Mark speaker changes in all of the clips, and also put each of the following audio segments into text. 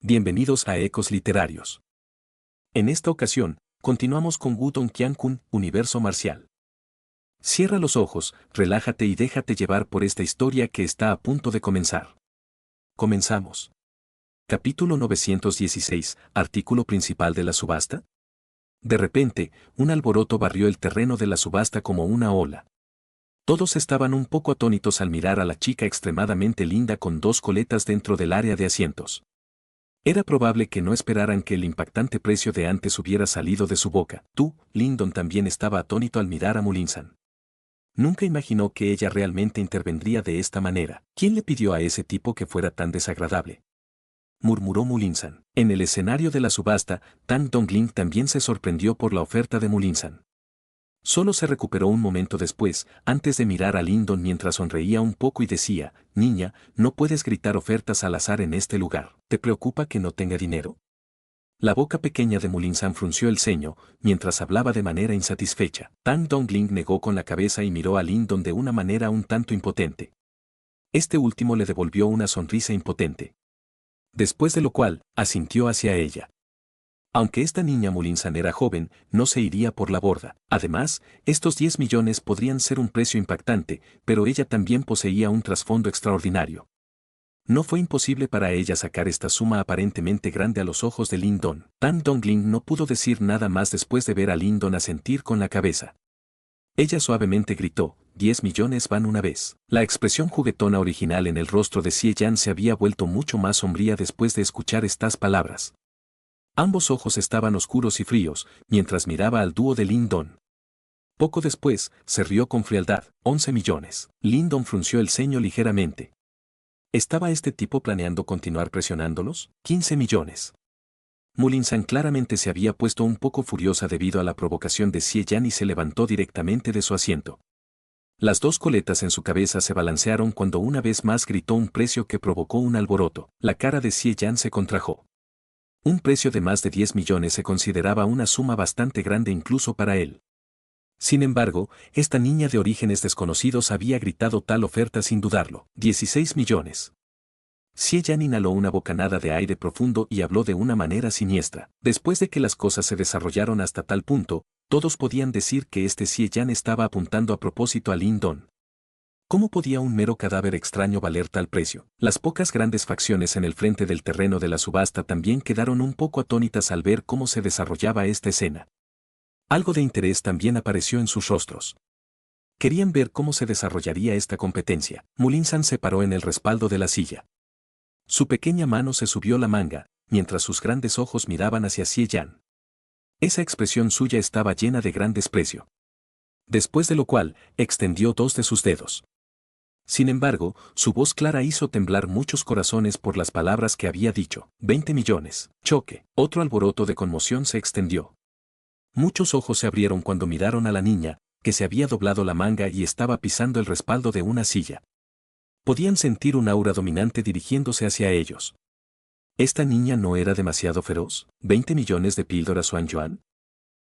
Speaker 1: Bienvenidos a Ecos Literarios. En esta ocasión, continuamos con Wudong Qiankun, Universo Marcial. Cierra los ojos, relájate y déjate llevar por esta historia que está a punto de comenzar. Comenzamos. Capítulo 916, artículo principal de la subasta. De repente, un alboroto barrió el terreno de la subasta como una ola. Todos estaban un poco atónitos al mirar a la chica extremadamente linda con dos coletas dentro del área de asientos. Era probable que no esperaran que el impactante precio de antes hubiera salido de su boca. Lyndon también estaba atónito al mirar a Mullinsan. Nunca imaginó que ella realmente intervendría de esta manera. ¿Quién le pidió a ese tipo que fuera tan desagradable?, murmuró Mullinsan. En el escenario de la subasta, Tang Dongling también se sorprendió por la oferta de Mullinsan. Solo se recuperó un momento después, antes de mirar a Lyndon mientras sonreía un poco y decía: «Niña, no puedes gritar ofertas al azar en este lugar. ¿Te preocupa que no tenga dinero?». La boca pequeña de Mullinsan frunció el ceño, mientras hablaba de manera insatisfecha. Tang Dongling negó con la cabeza y miró a Lyndon de una manera un tanto impotente. Este último le devolvió una sonrisa impotente. Después de lo cual, asintió hacia ella. Aunque esta niña Mullinsan era joven, no se iría por la borda. Además, estos 10 millones podrían ser un precio impactante, pero ella también poseía un trasfondo extraordinario. No fue imposible para ella sacar esta suma aparentemente grande a los ojos de Lyndon. Tang Dongling no pudo decir nada más después de ver a Lyndon asentir con la cabeza. Ella suavemente gritó: «10 millones van una vez». La expresión juguetona original en el rostro de Xie Yan se había vuelto mucho más sombría después de escuchar estas palabras. Ambos ojos estaban oscuros y fríos, mientras miraba al dúo de Lyndon. Poco después, se rió con frialdad. 11 millones. Lyndon frunció el ceño ligeramente. ¿Estaba este tipo planeando continuar presionándolos? 15 millones. Mullinsan claramente se había puesto un poco furiosa debido a la provocación de Xie Yan y se levantó directamente de su asiento. Las dos coletas en su cabeza se balancearon cuando una vez más gritó un precio que provocó un alboroto. La cara de Xie Yan se contrajo. Un precio de más de 10 millones se consideraba una suma bastante grande incluso para él. Sin embargo, esta niña de orígenes desconocidos había gritado tal oferta sin dudarlo. 16 millones. Xie Yan inhaló una bocanada de aire profundo y habló de una manera siniestra. Después de que las cosas se desarrollaron hasta tal punto, todos podían decir que este Xie Yan estaba apuntando a propósito a Lyndon. ¿Cómo podía un mero cadáver extraño valer tal precio? Las pocas grandes facciones en el frente del terreno de la subasta también quedaron un poco atónitas al ver cómo se desarrollaba esta escena. Algo de interés también apareció en sus rostros. Querían ver cómo se desarrollaría esta competencia. Mullinsan se paró en el respaldo de la silla. Su pequeña mano se subió la manga, mientras sus grandes ojos miraban hacia Xie Yan. Esa expresión suya estaba llena de gran desprecio. Después de lo cual, extendió dos de sus dedos. Sin embargo, su voz clara hizo temblar muchos corazones por las palabras que había dicho. 20 millones. Choque. Otro alboroto de conmoción se extendió. Muchos ojos se abrieron cuando miraron a la niña, que se había doblado la manga y estaba pisando el respaldo de una silla. Podían sentir un aura dominante dirigiéndose hacia ellos. ¿Esta niña no era demasiado feroz? ¿20 millones de píldoras yuan?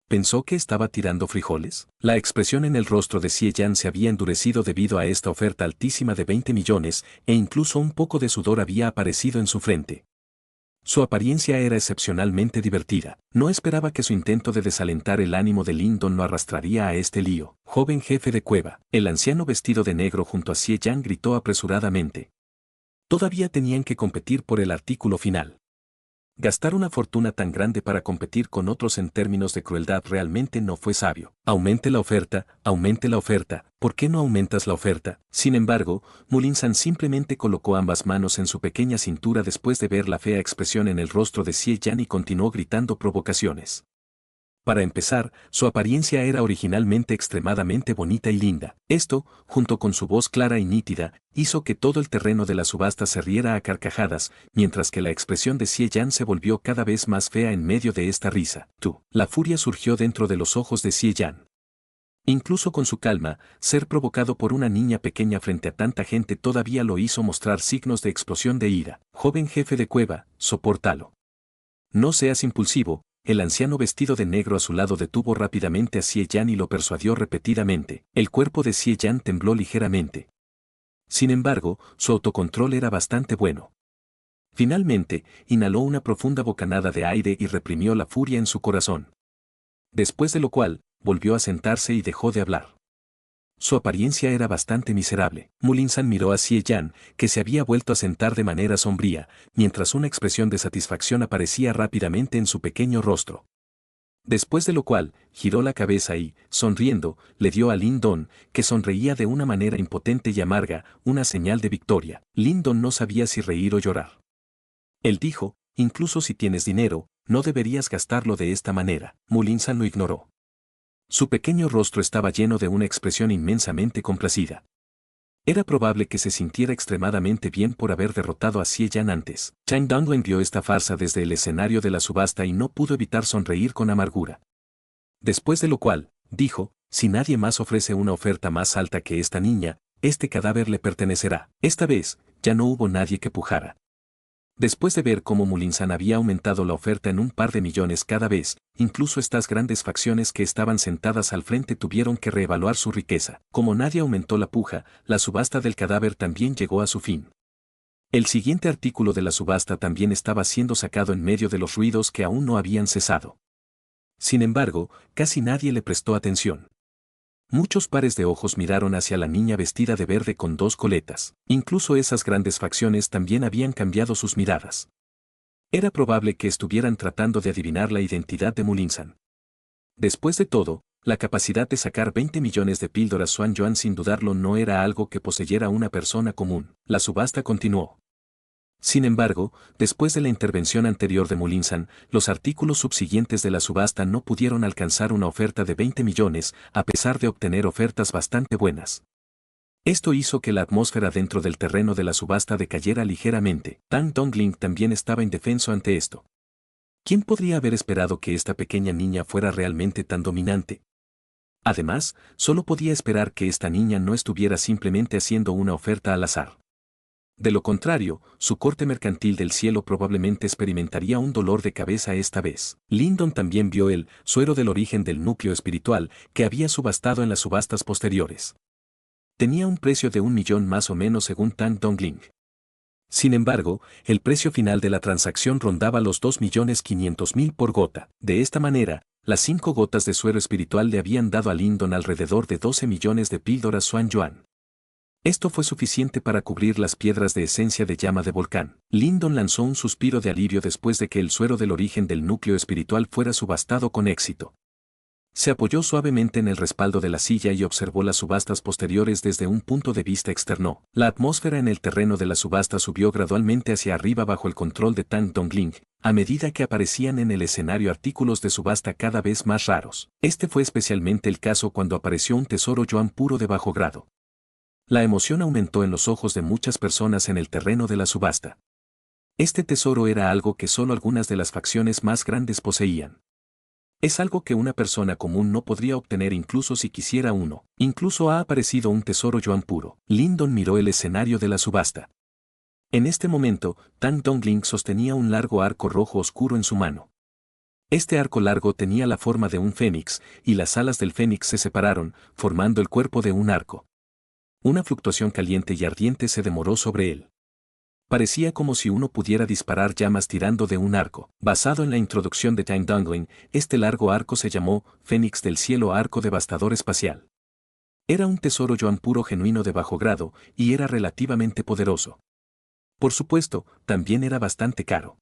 Speaker 1: ¿Pensó que estaba tirando frijoles? La expresión en el rostro de Xie Yan se había endurecido debido a esta oferta altísima de 20 millones, e incluso un poco de sudor había aparecido en su frente. Su apariencia era excepcionalmente divertida. No esperaba que su intento de desalentar el ánimo de Lyndon lo arrastraría a este lío. Joven jefe de cueva. El anciano vestido de negro junto a Xie Yan gritó apresuradamente. Todavía tenían que competir por el artículo final. Gastar una fortuna tan grande para competir con otros en términos de crueldad realmente no fue sabio. Aumente la oferta, ¿por qué no aumentas la oferta? Sin embargo, Mullinsan simplemente colocó ambas manos en su pequeña cintura después de ver la fea expresión en el rostro de Xie Yan y continuó gritando provocaciones. Para empezar, su apariencia era originalmente extremadamente bonita y linda. Esto, junto con su voz clara y nítida, hizo que todo el terreno de la subasta se riera a carcajadas, mientras que la expresión de Xie Yan se volvió cada vez más fea en medio de esta risa. La furia surgió dentro de los ojos de Xie Yan. Incluso con su calma, ser provocado por una niña pequeña frente a tanta gente todavía lo hizo mostrar signos de explosión de ira. Joven jefe de cueva, sopórtalo. No seas impulsivo. El anciano vestido de negro a su lado detuvo rápidamente a Xie Yan y lo persuadió repetidamente. El cuerpo de Xie Yan tembló ligeramente. Sin embargo, su autocontrol era bastante bueno. Finalmente, inhaló una profunda bocanada de aire y reprimió la furia en su corazón. Después de lo cual, volvió a sentarse y dejó de hablar. Su apariencia era bastante miserable. Mulinsan miró a Xie Yan, que se había vuelto a sentar de manera sombría, mientras una expresión de satisfacción aparecía rápidamente en su pequeño rostro. Después de lo cual, giró la cabeza y, sonriendo, le dio a Lin Don, que sonreía de una manera impotente y amarga, una señal de victoria. Lin Don no sabía si reír o llorar. Él dijo, incluso si tienes dinero, no deberías gastarlo de esta manera. Mulinsan lo ignoró. Su pequeño rostro estaba lleno de una expresión inmensamente complacida. Era probable que se sintiera extremadamente bien por haber derrotado a Xie Yan antes. Chang Dongwen vio esta farsa desde el escenario de la subasta y no pudo evitar sonreír con amargura. Después de lo cual, dijo, si nadie más ofrece una oferta más alta que esta niña, este cadáver le pertenecerá. Esta vez, ya no hubo nadie que pujara. Después de ver cómo Mulinsan había aumentado la oferta en un par de millones cada vez, incluso estas grandes facciones que estaban sentadas al frente tuvieron que reevaluar su riqueza. Como nadie aumentó la puja, la subasta del cadáver también llegó a su fin. El siguiente artículo de la subasta también estaba siendo sacado en medio de los ruidos que aún no habían cesado. Sin embargo, casi nadie le prestó atención. Muchos pares de ojos miraron hacia la niña vestida de verde con dos coletas. Incluso esas grandes facciones también habían cambiado sus miradas. Era probable que estuvieran tratando de adivinar la identidad de Mulinsan. Después de todo, la capacidad de sacar 20 millones de píldoras Xuan Yuan sin dudarlo no era algo que poseyera una persona común. La subasta continuó. Sin embargo, después de la intervención anterior de Mulinsan, los artículos subsiguientes de la subasta no pudieron alcanzar una oferta de 20 millones, a pesar de obtener ofertas bastante buenas. Esto hizo que la atmósfera dentro del terreno de la subasta decayera ligeramente. Tang Dongling también estaba indefenso ante esto. ¿Quién podría haber esperado que esta pequeña niña fuera realmente tan dominante? Además, solo podía esperar que esta niña no estuviera simplemente haciendo una oferta al azar. De lo contrario, su corte mercantil del cielo probablemente experimentaría un dolor de cabeza esta vez. Lin Don también vio el suero del origen del núcleo espiritual que había subastado en las subastas posteriores. Tenía un precio de 1 millón más o menos según Tang Dongling. Sin embargo, el precio final de la transacción rondaba los 2.500.000 por gota. De esta manera, las 5 gotas de suero espiritual le habían dado a Lin Don alrededor de 12 millones de píldoras Xuan Yuan. Esto fue suficiente para cubrir las piedras de esencia de llama de volcán. Lin Don lanzó un suspiro de alivio después de que el suero del origen del núcleo espiritual fuera subastado con éxito. Se apoyó suavemente en el respaldo de la silla y observó las subastas posteriores desde un punto de vista externo. La atmósfera en el terreno de la subasta subió gradualmente hacia arriba bajo el control de Tang Dongling, a medida que aparecían en el escenario artículos de subasta cada vez más raros. Este fue especialmente el caso cuando apareció un tesoro yuan puro de bajo grado. La emoción aumentó en los ojos de muchas personas en el terreno de la subasta. Este tesoro era algo que solo algunas de las facciones más grandes poseían. Es algo que una persona común no podría obtener incluso si quisiera uno. Incluso ha aparecido un tesoro yuan puro. Lin Don miró el escenario de la subasta. En este momento, Tang Dongling sostenía un largo arco rojo oscuro en su mano. Este arco largo tenía la forma de un fénix, y las alas del fénix se separaron, formando el cuerpo de un arco. Una fluctuación caliente y ardiente se demoró sobre él. Parecía como si uno pudiera disparar llamas tirando de un arco. Basado en la introducción de Tang Dongling, este largo arco se llamó Fénix del Cielo Arco Devastador Espacial. Era un tesoro yuan puro genuino de bajo grado, y era relativamente poderoso. Por supuesto, también era bastante caro.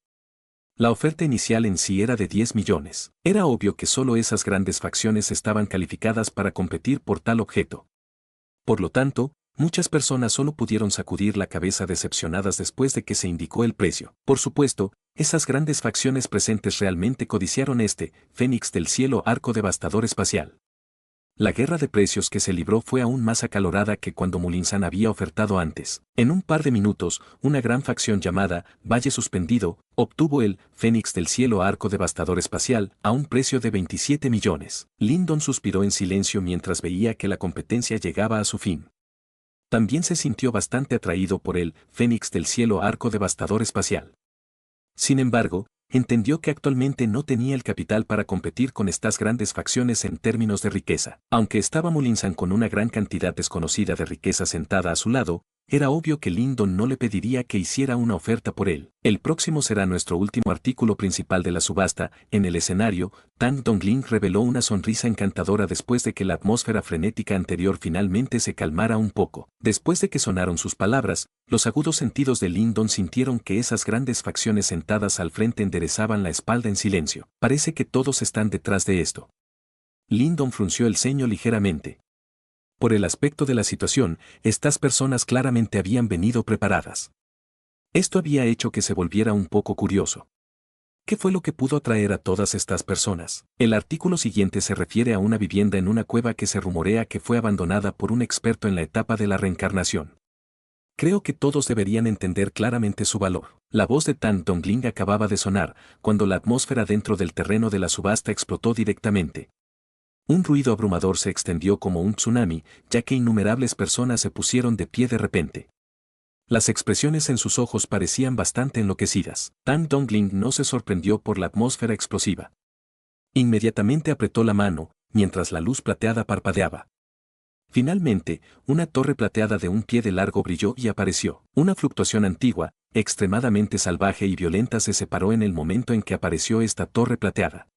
Speaker 1: La oferta inicial en sí era de 10 millones. Era obvio que solo esas grandes facciones estaban calificadas para competir por tal objeto. Por lo tanto, muchas personas solo pudieron sacudir la cabeza decepcionadas después de que se indicó el precio. Por supuesto, esas grandes facciones presentes realmente codiciaron este Fénix del Cielo Arco Devastador Espacial. La guerra de precios que se libró fue aún más acalorada que cuando Mulinsan había ofertado antes. En un par de minutos, una gran facción llamada Valle Suspendido obtuvo el Fénix del Cielo Arco Devastador Espacial a un precio de 27 millones. Lin Don suspiró en silencio mientras veía que la competencia llegaba a su fin. También se sintió bastante atraído por el Fénix del Cielo Arco Devastador Espacial. Sin embargo, entendió que actualmente no tenía el capital para competir con estas grandes facciones en términos de riqueza. Aunque estaba Mulinsan con una gran cantidad desconocida de riqueza sentada a su lado, era obvio que Lyndon no le pediría que hiciera una oferta por él. El próximo será nuestro último artículo principal de la subasta. En el escenario, Tang Dongling reveló una sonrisa encantadora después de que la atmósfera frenética anterior finalmente se calmara un poco. Después de que sonaron sus palabras, los agudos sentidos de Lyndon sintieron que esas grandes facciones sentadas al frente enderezaban la espalda en silencio. Parece que todos están detrás de esto. Lyndon frunció el ceño ligeramente. Por el aspecto de la situación, estas personas claramente habían venido preparadas. Esto había hecho que se volviera un poco curioso. ¿Qué fue lo que pudo atraer a todas estas personas? El artículo siguiente se refiere a una vivienda en una cueva que se rumorea que fue abandonada por un experto en la etapa de la reencarnación. Creo que todos deberían entender claramente su valor. La voz de Tang Dongling acababa de sonar, cuando la atmósfera dentro del terreno de la subasta explotó directamente. Un ruido abrumador se extendió como un tsunami, ya que innumerables personas se pusieron de pie de repente. Las expresiones en sus ojos parecían bastante enloquecidas. Tang Dongling no se sorprendió por la atmósfera explosiva. Inmediatamente apretó la mano, mientras la luz plateada parpadeaba. Finalmente, una torre plateada de un pie de largo brilló y apareció. Una fluctuación antigua, extremadamente salvaje y violenta se separó en el momento en que apareció esta torre plateada.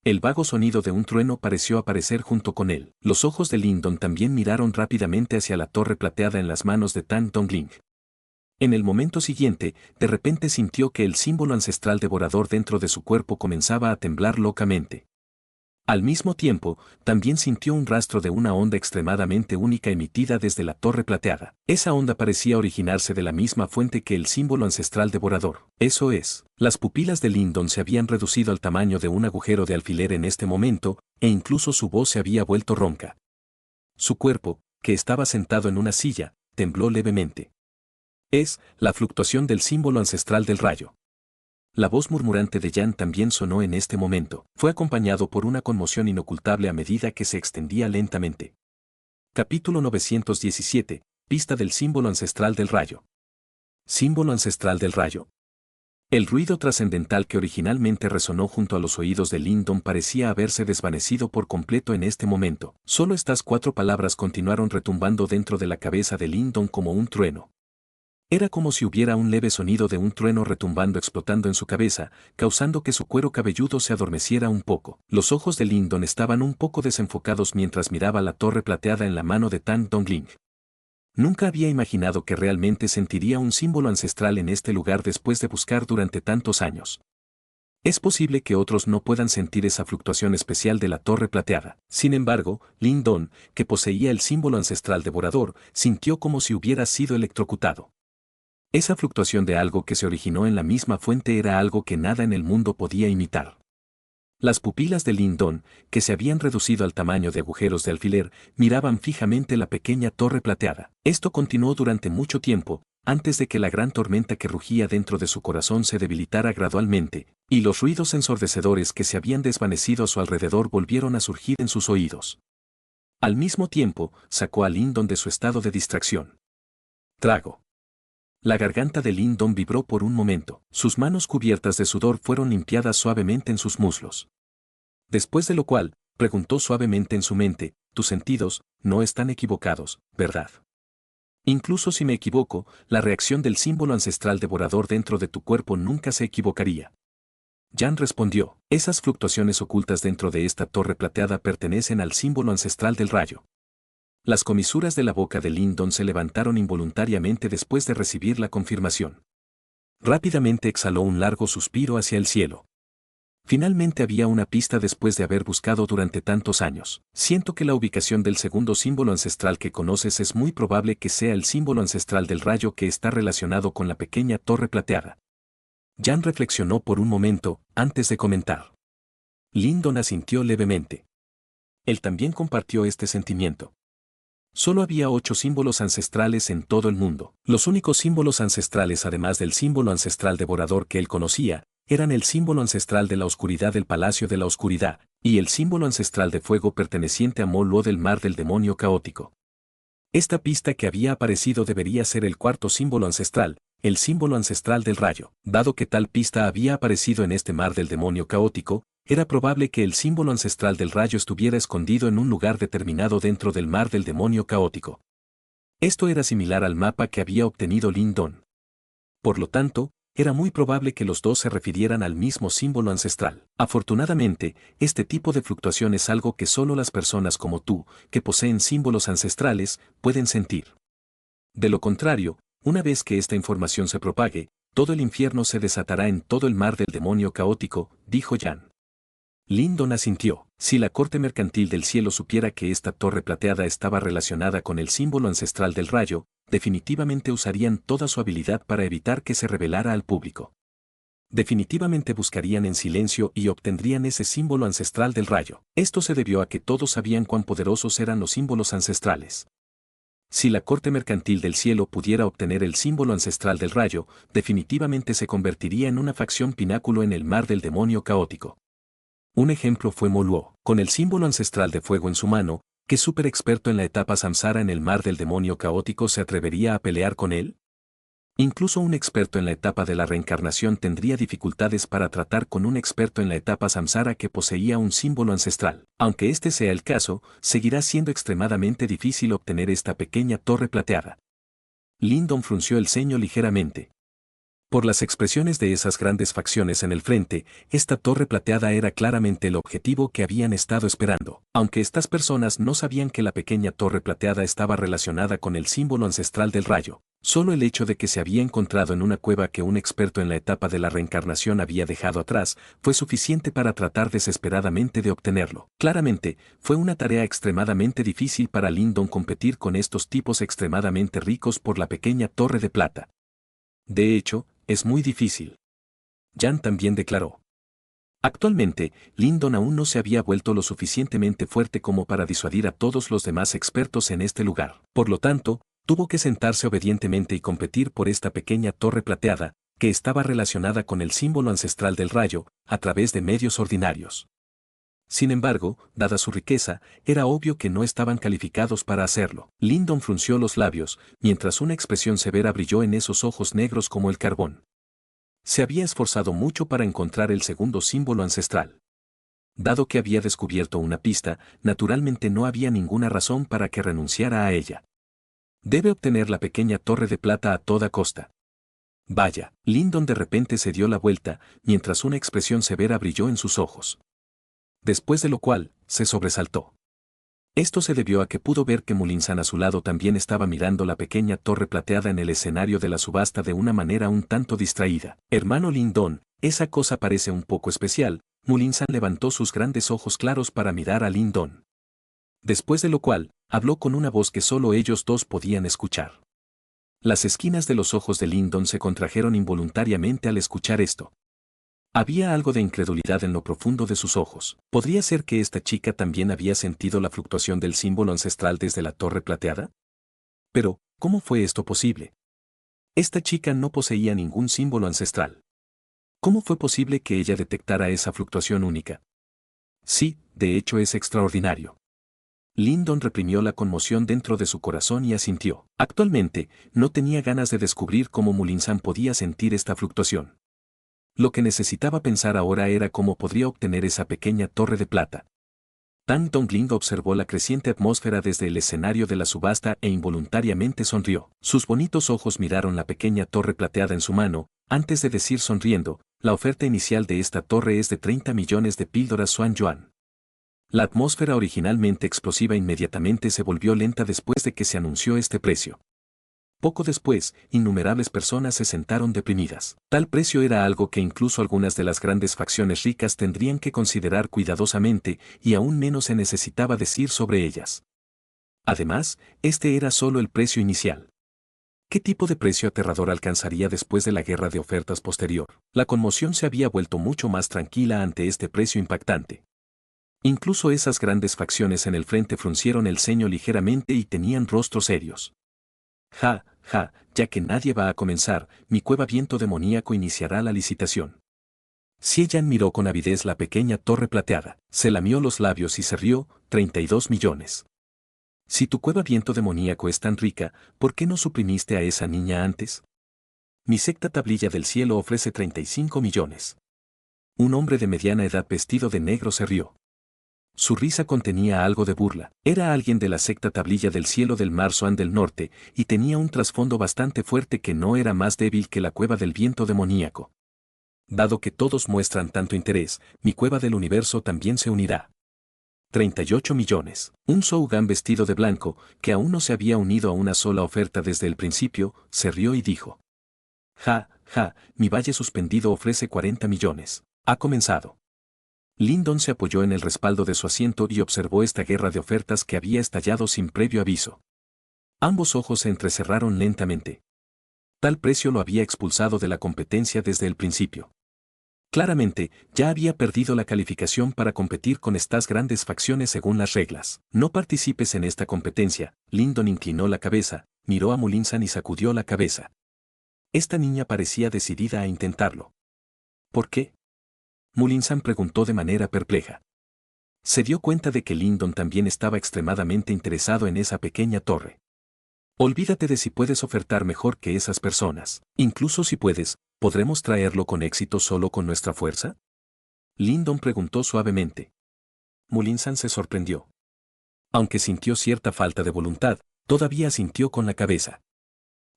Speaker 1: El vago sonido de un trueno pareció aparecer junto con él. Los ojos de Lyndon también miraron rápidamente hacia la torre plateada en las manos de Tang Dongling. En el momento siguiente, de repente sintió que el símbolo ancestral devorador dentro de su cuerpo comenzaba a temblar locamente. Al mismo tiempo, también sintió un rastro de una onda extremadamente única emitida desde la torre plateada. Esa onda parecía originarse de la misma fuente que el símbolo ancestral devorador. Eso es, las pupilas de Lyndon se habían reducido al tamaño de un agujero de alfiler en este momento, e incluso su voz se había vuelto ronca. Su cuerpo, que estaba sentado en una silla, tembló levemente. Es la fluctuación del símbolo ancestral del rayo. La voz murmurante de Yan también sonó en este momento. Fue acompañado por una conmoción inocultable a medida que se extendía lentamente. Capítulo 917. Pista del símbolo ancestral del rayo. Símbolo ancestral del rayo. El ruido trascendental que originalmente resonó junto a los oídos de Lyndon parecía haberse desvanecido por completo en este momento. Solo estas 4 palabras continuaron retumbando dentro de la cabeza de Lyndon como un trueno. Era como si hubiera un leve sonido de un trueno retumbando explotando en su cabeza, causando que su cuero cabelludo se adormeciera un poco. Los ojos de Lyndon estaban un poco desenfocados mientras miraba la torre plateada en la mano de Tang Dongling. Nunca había imaginado que realmente sentiría un símbolo ancestral en este lugar después de buscar durante tantos años. Es posible que otros no puedan sentir esa fluctuación especial de la torre plateada. Sin embargo, Lyndon, que poseía el símbolo ancestral devorador, sintió como si hubiera sido electrocutado. Esa fluctuación de algo que se originó en la misma fuente era algo que nada en el mundo podía imitar. Las pupilas de Lyndon, que se habían reducido al tamaño de agujeros de alfiler, miraban fijamente la pequeña torre plateada. Esto continuó durante mucho tiempo, antes de que la gran tormenta que rugía dentro de su corazón se debilitara gradualmente, y los ruidos ensordecedores que se habían desvanecido a su alrededor volvieron a surgir en sus oídos. Al mismo tiempo, sacó a Lyndon de su estado de distracción. Trago. La garganta de Lyndon vibró por un momento. Sus manos cubiertas de sudor fueron limpiadas suavemente en sus muslos. Después de lo cual, preguntó suavemente en su mente, tus sentidos no están equivocados, ¿verdad? Incluso si me equivoco, la reacción del símbolo ancestral devorador dentro de tu cuerpo nunca se equivocaría. Yan respondió, esas fluctuaciones ocultas dentro de esta torre plateada pertenecen al símbolo ancestral del rayo. Las comisuras de la boca de Lyndon se levantaron involuntariamente después de recibir la confirmación. Rápidamente exhaló un largo suspiro hacia el cielo. Finalmente había una pista después de haber buscado durante tantos años. Siento que la ubicación del segundo símbolo ancestral que conoces es muy probable que sea el símbolo ancestral del rayo que está relacionado con la pequeña torre plateada. Yan reflexionó por un momento, antes de comentar. Lyndon asintió levemente. Él también compartió este sentimiento. Solo había 8 símbolos ancestrales en todo el mundo. Los únicos símbolos ancestrales además del símbolo ancestral devorador que él conocía, eran el símbolo ancestral de la oscuridad del Palacio de la Oscuridad, y el símbolo ancestral de fuego perteneciente a Molo del Mar del Demonio Caótico. Esta pista que había aparecido debería ser el cuarto símbolo ancestral, el símbolo ancestral del rayo. Dado que tal pista había aparecido en este mar del demonio caótico, era probable que el símbolo ancestral del rayo estuviera escondido en un lugar determinado dentro del mar del demonio caótico. Esto era similar al mapa que había obtenido Lindon. Por lo tanto, era muy probable que los dos se refirieran al mismo símbolo ancestral. Afortunadamente, este tipo de fluctuación es algo que solo las personas como tú, que poseen símbolos ancestrales, pueden sentir. De lo contrario, una vez que esta información se propague, todo el infierno se desatará en todo el mar del demonio caótico, dijo Jan. Lindon asintió. Si la corte mercantil del cielo supiera que esta torre plateada estaba relacionada con el símbolo ancestral del rayo, definitivamente usarían toda su habilidad para evitar que se revelara al público. Definitivamente buscarían en silencio y obtendrían ese símbolo ancestral del rayo. Esto se debió a que todos sabían cuán poderosos eran los símbolos ancestrales. Si la corte mercantil del cielo pudiera obtener el símbolo ancestral del rayo, definitivamente se convertiría en una facción pináculo en el mar del demonio caótico. Un ejemplo fue Moluo, con el símbolo ancestral de fuego en su mano, ¿qué súper experto en la etapa samsara en el mar del demonio caótico se atrevería a pelear con él? Incluso un experto en la etapa de la reencarnación tendría dificultades para tratar con un experto en la etapa samsara que poseía un símbolo ancestral. Aunque este sea el caso, seguirá siendo extremadamente difícil obtener esta pequeña torre plateada. Lindon frunció el ceño ligeramente. Por las expresiones de esas grandes facciones en el frente, esta torre plateada era claramente el objetivo que habían estado esperando. Aunque estas personas no sabían que la pequeña torre plateada estaba relacionada con el símbolo ancestral del rayo, solo el hecho de que se había encontrado en una cueva que un experto en la etapa de la reencarnación había dejado atrás, fue suficiente para tratar desesperadamente de obtenerlo. Claramente, fue una tarea extremadamente difícil para Lindon competir con estos tipos extremadamente ricos por la pequeña torre de plata. De hecho, es muy difícil. Jan también declaró. Actualmente, Lindon aún no se había vuelto lo suficientemente fuerte como para disuadir a todos los demás expertos en este lugar. Por lo tanto, tuvo que sentarse obedientemente y competir por esta pequeña torre plateada, que estaba relacionada con el símbolo ancestral del rayo, a través de medios ordinarios. Sin embargo, dada su riqueza, era obvio que no estaban calificados para hacerlo. Lindon frunció los labios, mientras una expresión severa brilló en esos ojos negros como el carbón. Se había esforzado mucho para encontrar el segundo símbolo ancestral. Dado que había descubierto una pista, naturalmente no había ninguna razón para que renunciara a ella. Debe obtener la pequeña torre de plata a toda costa. Vaya, Lindon de repente se dio la vuelta, mientras una expresión severa brilló en sus ojos. Después de lo cual, se sobresaltó. Esto se debió a que pudo ver que Mulinsan a su lado también estaba mirando la pequeña torre plateada en el escenario de la subasta de una manera un tanto distraída. Hermano Lindon, esa cosa parece un poco especial. Mulinsan levantó sus grandes ojos claros para mirar a Lindon. Después de lo cual, habló con una voz que solo ellos dos podían escuchar. Las esquinas de los ojos de Lindon se contrajeron involuntariamente al escuchar esto. Había algo de incredulidad en lo profundo de sus ojos. ¿Podría ser que esta chica también había sentido la fluctuación del símbolo ancestral desde la torre plateada? Pero, ¿cómo fue esto posible? Esta chica no poseía ningún símbolo ancestral. ¿Cómo fue posible que ella detectara esa fluctuación única? Sí, de hecho es extraordinario. Lindon reprimió la conmoción dentro de su corazón y asintió. Actualmente, no tenía ganas de descubrir cómo Mulinsan podía sentir esta fluctuación. Lo que necesitaba pensar ahora era cómo podría obtener esa pequeña torre de plata. Tang Dongling observó la creciente atmósfera desde el escenario de la subasta e involuntariamente sonrió. Sus bonitos ojos miraron la pequeña torre plateada en su mano, antes de decir sonriendo, la oferta inicial de esta torre es de 30 millones de píldoras Xuan Yuan. La atmósfera originalmente explosiva inmediatamente se volvió lenta después de que se anunció este precio. Poco después, innumerables personas se sentaron deprimidas. Tal precio era algo que incluso algunas de las grandes facciones ricas tendrían que considerar cuidadosamente, y aún menos se necesitaba decir sobre ellas. Además, este era solo el precio inicial. ¿Qué tipo de precio aterrador alcanzaría después de la guerra de ofertas posterior? La conmoción se había vuelto mucho más tranquila ante este precio impactante. Incluso esas grandes facciones en el frente fruncieron el ceño ligeramente y tenían rostros serios. Ja, ya que nadie va a comenzar, mi cueva viento demoníaco iniciará la licitación. Xie-Yan miró con avidez la pequeña torre plateada, se lamió los labios y se rió, 32 millones. Si tu cueva viento demoníaco es tan rica, ¿por qué no suprimiste a esa niña antes? Mi secta tablilla del cielo ofrece 35 millones. Un hombre de mediana edad vestido de negro se rió. Su risa contenía algo de burla. Era alguien de la secta Tablilla del Cielo del Mar Swan del Norte, y tenía un trasfondo bastante fuerte que no era más débil que la cueva del viento demoníaco. Dado que todos muestran tanto interés, mi cueva del universo también se unirá. 38 millones. Un Sougan vestido de blanco, que aún no se había unido a una sola oferta desde el principio, se rió y dijo: Ja, ja, mi valle suspendido ofrece 40 millones. Ha comenzado. Lyndon se apoyó en el respaldo de su asiento y observó esta guerra de ofertas que había estallado sin previo aviso. Ambos ojos se entrecerraron lentamente. Tal precio lo había expulsado de la competencia desde el principio. Claramente, ya había perdido la calificación para competir con estas grandes facciones según las reglas. No participes en esta competencia. Lyndon inclinó la cabeza, miró a Mullinsan y sacudió la cabeza. Esta niña parecía decidida a intentarlo. ¿Por qué? Mullinsan preguntó de manera perpleja. Se dio cuenta de que Lyndon también estaba extremadamente interesado en esa pequeña torre. Olvídate de si puedes ofertar mejor que esas personas. Incluso si puedes, ¿podremos traerlo con éxito solo con nuestra fuerza? Lyndon preguntó suavemente. Mullinsan se sorprendió. Aunque sintió cierta falta de voluntad, todavía asintió con la cabeza.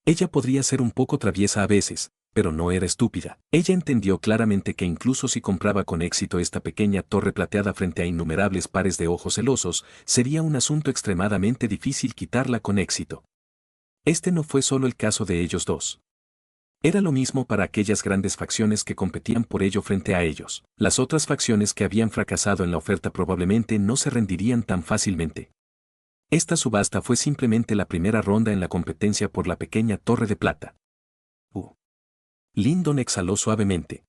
Speaker 1: Ella podría ser un poco traviesa a veces, pero no era estúpida. Ella entendió claramente que incluso si compraba con éxito esta pequeña torre plateada frente a innumerables pares de ojos celosos, sería un asunto extremadamente difícil quitarla con éxito. Este no fue solo el caso de ellos dos. Era lo mismo para aquellas grandes facciones que competían por ello frente a ellos. Las otras facciones que habían fracasado en la oferta probablemente no se rendirían tan fácilmente. Esta subasta fue simplemente la primera ronda en la competencia por la pequeña torre de plata. Lyndon exhaló suavemente.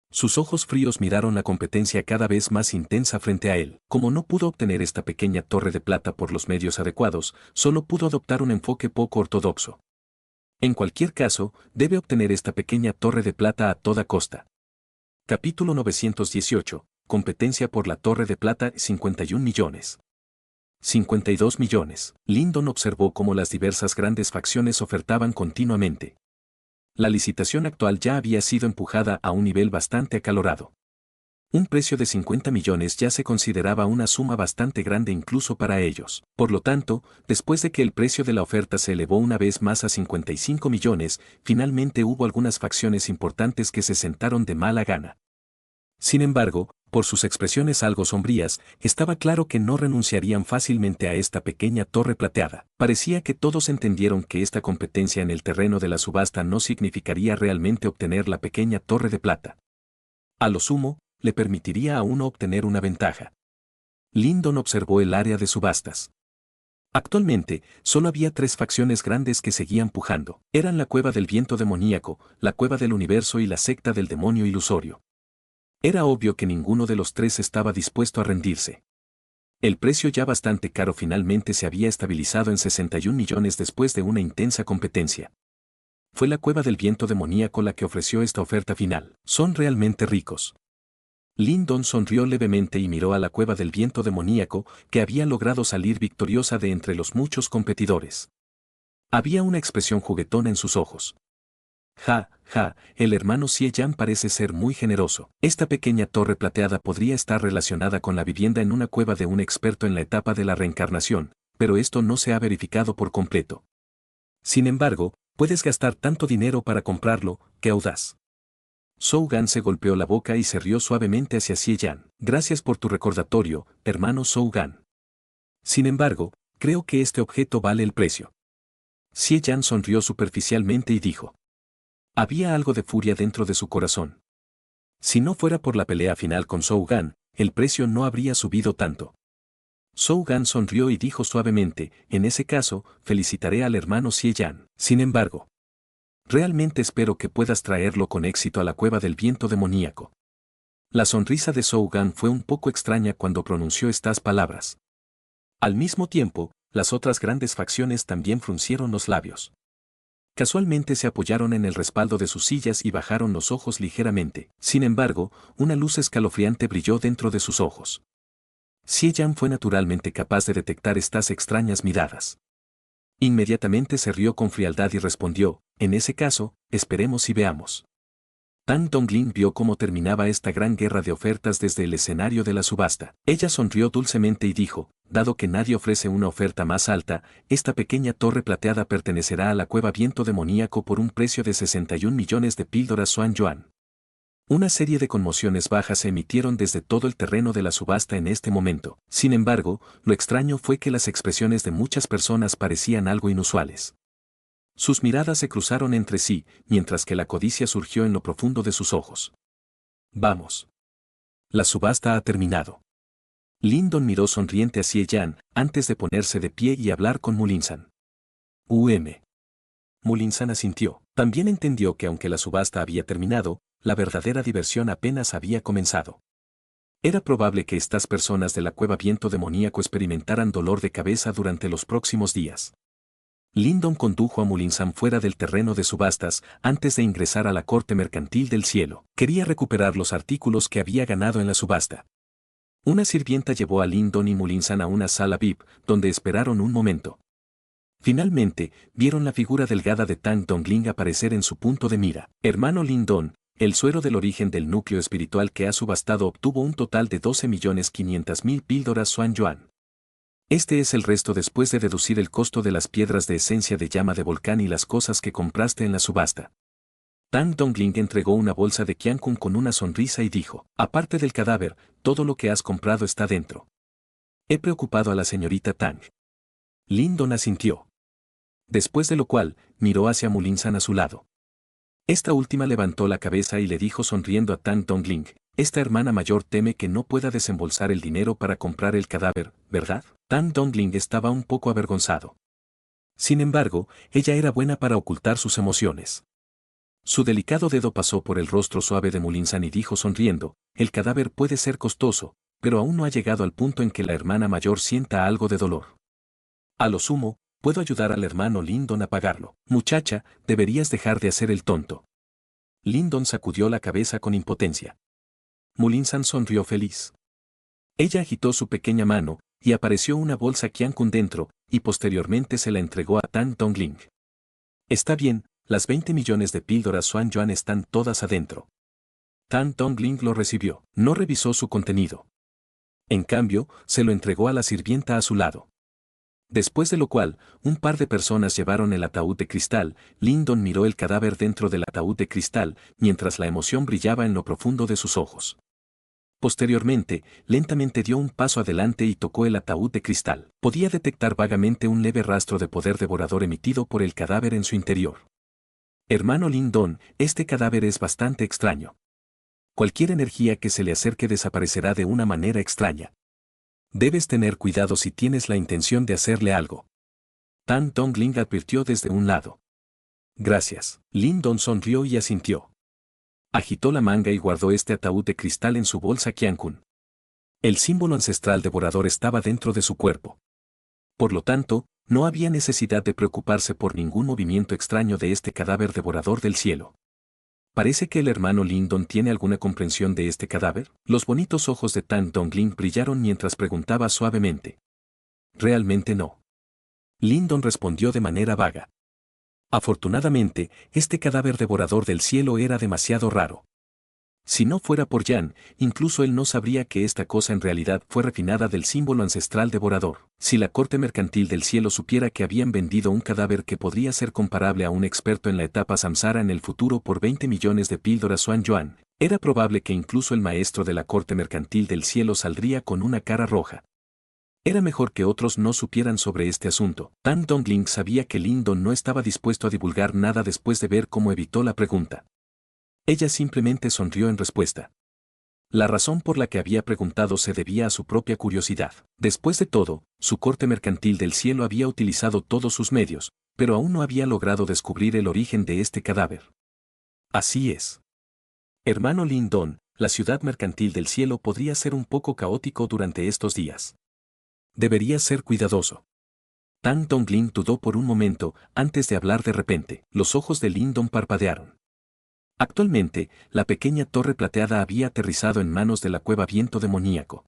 Speaker 1: Sus ojos fríos miraron la competencia cada vez más intensa frente a él. Como no pudo obtener esta pequeña torre de plata por los medios adecuados, solo pudo adoptar un enfoque poco ortodoxo. En cualquier caso, debe obtener esta pequeña torre de plata a toda costa. Capítulo 918. Competencia por la torre de plata. 51 millones. 52 millones. Lyndon observó cómo las diversas grandes facciones ofertaban continuamente. La licitación actual ya había sido empujada a un nivel bastante acalorado. Un precio de 50 millones ya se consideraba una suma bastante grande incluso para ellos. Por lo tanto, después de que el precio de la oferta se elevó una vez más a 55 millones, finalmente hubo algunas facciones importantes que se sentaron de mala gana. Sin embargo, por sus expresiones algo sombrías, estaba claro que no renunciarían fácilmente a esta pequeña torre plateada. Parecía que todos entendieron que esta competencia en el terreno de la subasta no significaría realmente obtener la pequeña torre de plata. A lo sumo, le permitiría a uno obtener una ventaja. Lyndon observó el área de subastas. Actualmente, solo había 3 facciones grandes que seguían pujando. Eran la Cueva del Viento Demoníaco, la Cueva del Universo y la Secta del Demonio Ilusorio. Era obvio que ninguno de los 3 estaba dispuesto a rendirse. El precio ya bastante caro finalmente se había estabilizado en 61 millones después de una intensa competencia. Fue la Cueva del Viento Demoníaco la que ofreció esta oferta final. Son realmente ricos. Lyndon sonrió levemente y miró a la Cueva del Viento Demoníaco, que había logrado salir victoriosa de entre los muchos competidores. Había una expresión juguetona en sus ojos. Ja, ja, el hermano Xie-Yan parece ser muy generoso. Esta pequeña torre plateada podría estar relacionada con la vivienda en una cueva de un experto en la etapa de la reencarnación, pero esto no se ha verificado por completo. Sin embargo, puedes gastar tanto dinero para comprarlo, qué audaz. Sougan se golpeó la boca y se rió suavemente hacia Xie-Yan. Gracias por tu recordatorio, hermano Sougan. Sin embargo, creo que este objeto vale el precio. Xie-Yan sonrió superficialmente y dijo. Había algo de furia dentro de su corazón. Si no fuera por la pelea final con Sougan, el precio no habría subido tanto. Sougan sonrió y dijo suavemente, en ese caso, felicitaré al hermano Xie-Yan. Sin embargo, realmente espero que puedas traerlo con éxito a la Cueva del Viento Demoníaco. La sonrisa de Sougan fue un poco extraña cuando pronunció estas palabras. Al mismo tiempo, las otras grandes facciones también fruncieron los labios. Casualmente se apoyaron en el respaldo de sus sillas y bajaron los ojos ligeramente. Sin embargo, una luz escalofriante brilló dentro de sus ojos. Xie-Yan fue naturalmente capaz de detectar estas extrañas miradas. Inmediatamente se rió con frialdad y respondió, en ese caso, esperemos y veamos. Tan Dongling vio cómo terminaba esta gran guerra de ofertas desde el escenario de la subasta. Ella sonrió dulcemente y dijo, dado que nadie ofrece una oferta más alta, esta pequeña torre plateada pertenecerá a la cueva Viento Demoníaco por un precio de 61 millones de píldoras Xuan Yuan. Una serie de conmociones bajas se emitieron desde todo el terreno de la subasta en este momento. Sin embargo, lo extraño fue que las expresiones de muchas personas parecían algo inusuales. Sus miradas se cruzaron entre sí, mientras que la codicia surgió en lo profundo de sus ojos. Vamos. La subasta ha terminado. Lindon miró sonriente a Xie Yan, antes de ponerse de pie y hablar con Mulinsan. Mulinsan asintió. También entendió que aunque la subasta había terminado, la verdadera diversión apenas había comenzado. Era probable que estas personas de la cueva Viento Demoníaco experimentaran dolor de cabeza durante los próximos días. Lindon condujo a Mulinsan fuera del terreno de subastas antes de ingresar a la corte mercantil del cielo. Quería recuperar los artículos que había ganado en la subasta. Una sirvienta llevó a Lindon y Mulinsan a una sala VIP, donde esperaron un momento. Finalmente, vieron la figura delgada de Tan Dongling aparecer en su punto de mira. Hermano Lindon, el suero del origen del núcleo espiritual que ha subastado obtuvo un total de 12.500.000 píldoras Xuan Yuan. Este es el resto después de deducir el costo de las piedras de esencia de llama de volcán y las cosas que compraste en la subasta. Tan Dongling entregó una bolsa de Qiankun con una sonrisa y dijo, aparte del cadáver, todo lo que has comprado está dentro. He preocupado a la señorita Tang. Lindon asintió. Después de lo cual, miró hacia Mulinsan a su lado. Esta última levantó la cabeza y le dijo sonriendo a Tan Dongling, esta hermana mayor teme que no pueda desembolsar el dinero para comprar el cadáver, ¿verdad? Tan Dongling estaba un poco avergonzado. Sin embargo, ella era buena para ocultar sus emociones. Su delicado dedo pasó por el rostro suave de Mulinsan y dijo sonriendo, el cadáver puede ser costoso, pero aún no ha llegado al punto en que la hermana mayor sienta algo de dolor. A lo sumo, puedo ayudar al hermano Lindon a pagarlo. Muchacha, deberías dejar de hacer el tonto. Lindon sacudió la cabeza con impotencia. Mulinsan sonrió feliz. Ella agitó su pequeña mano, y apareció una bolsa Qiankun dentro, y posteriormente se la entregó a Tan Dongling. Está bien, las 20 millones de píldoras Xuan Yuan están todas adentro. Tan Dongling lo recibió, no revisó su contenido. En cambio, se lo entregó a la sirvienta a su lado. Después de lo cual, un par de personas llevaron el ataúd de cristal. Lindon miró el cadáver dentro del ataúd de cristal, mientras la emoción brillaba en lo profundo de sus ojos. Posteriormente, lentamente dio un paso adelante y tocó el ataúd de cristal. Podía detectar vagamente un leve rastro de poder devorador emitido por el cadáver en su interior. Hermano Lindon, este cadáver es bastante extraño. Cualquier energía que se le acerque desaparecerá de una manera extraña. Debes tener cuidado si tienes la intención de hacerle algo. Tan Dongling advirtió desde un lado. Gracias. Lindon sonrió y asintió. Agitó la manga y guardó este ataúd de cristal en su bolsa Qiankun. El símbolo ancestral devorador estaba dentro de su cuerpo. Por lo tanto, no había necesidad de preocuparse por ningún movimiento extraño de este cadáver devorador del cielo. Parece que el hermano Lindon tiene alguna comprensión de este cadáver. Los bonitos ojos de Tan Dongling brillaron mientras preguntaba suavemente. Realmente no. Lindon respondió de manera vaga. Afortunadamente, este cadáver devorador del cielo era demasiado raro. Si no fuera por Yan, incluso él no sabría que esta cosa en realidad fue refinada del símbolo ancestral devorador. Si la corte mercantil del cielo supiera que habían vendido un cadáver que podría ser comparable a un experto en la etapa samsara en el futuro por 20 millones de píldoras Xuan Yuan, era probable que incluso el maestro de la corte mercantil del cielo saldría con una cara roja. Era mejor que otros no supieran sobre este asunto. Tan Dongling sabía que Lindon no estaba dispuesto a divulgar nada después de ver cómo evitó la pregunta. Ella simplemente sonrió en respuesta. La razón por la que había preguntado se debía a su propia curiosidad. Después de todo, su corte mercantil del cielo había utilizado todos sus medios, pero aún no había logrado descubrir el origen de este cadáver. Así es. Hermano Lindon, la ciudad mercantil del cielo podría ser un poco caótico durante estos días. Deberías ser cuidadoso. Tan Dongling dudó por un momento, antes de hablar de repente. Los ojos de Lindon parpadearon. Actualmente, la pequeña torre plateada había aterrizado en manos de la cueva Viento Demoníaco.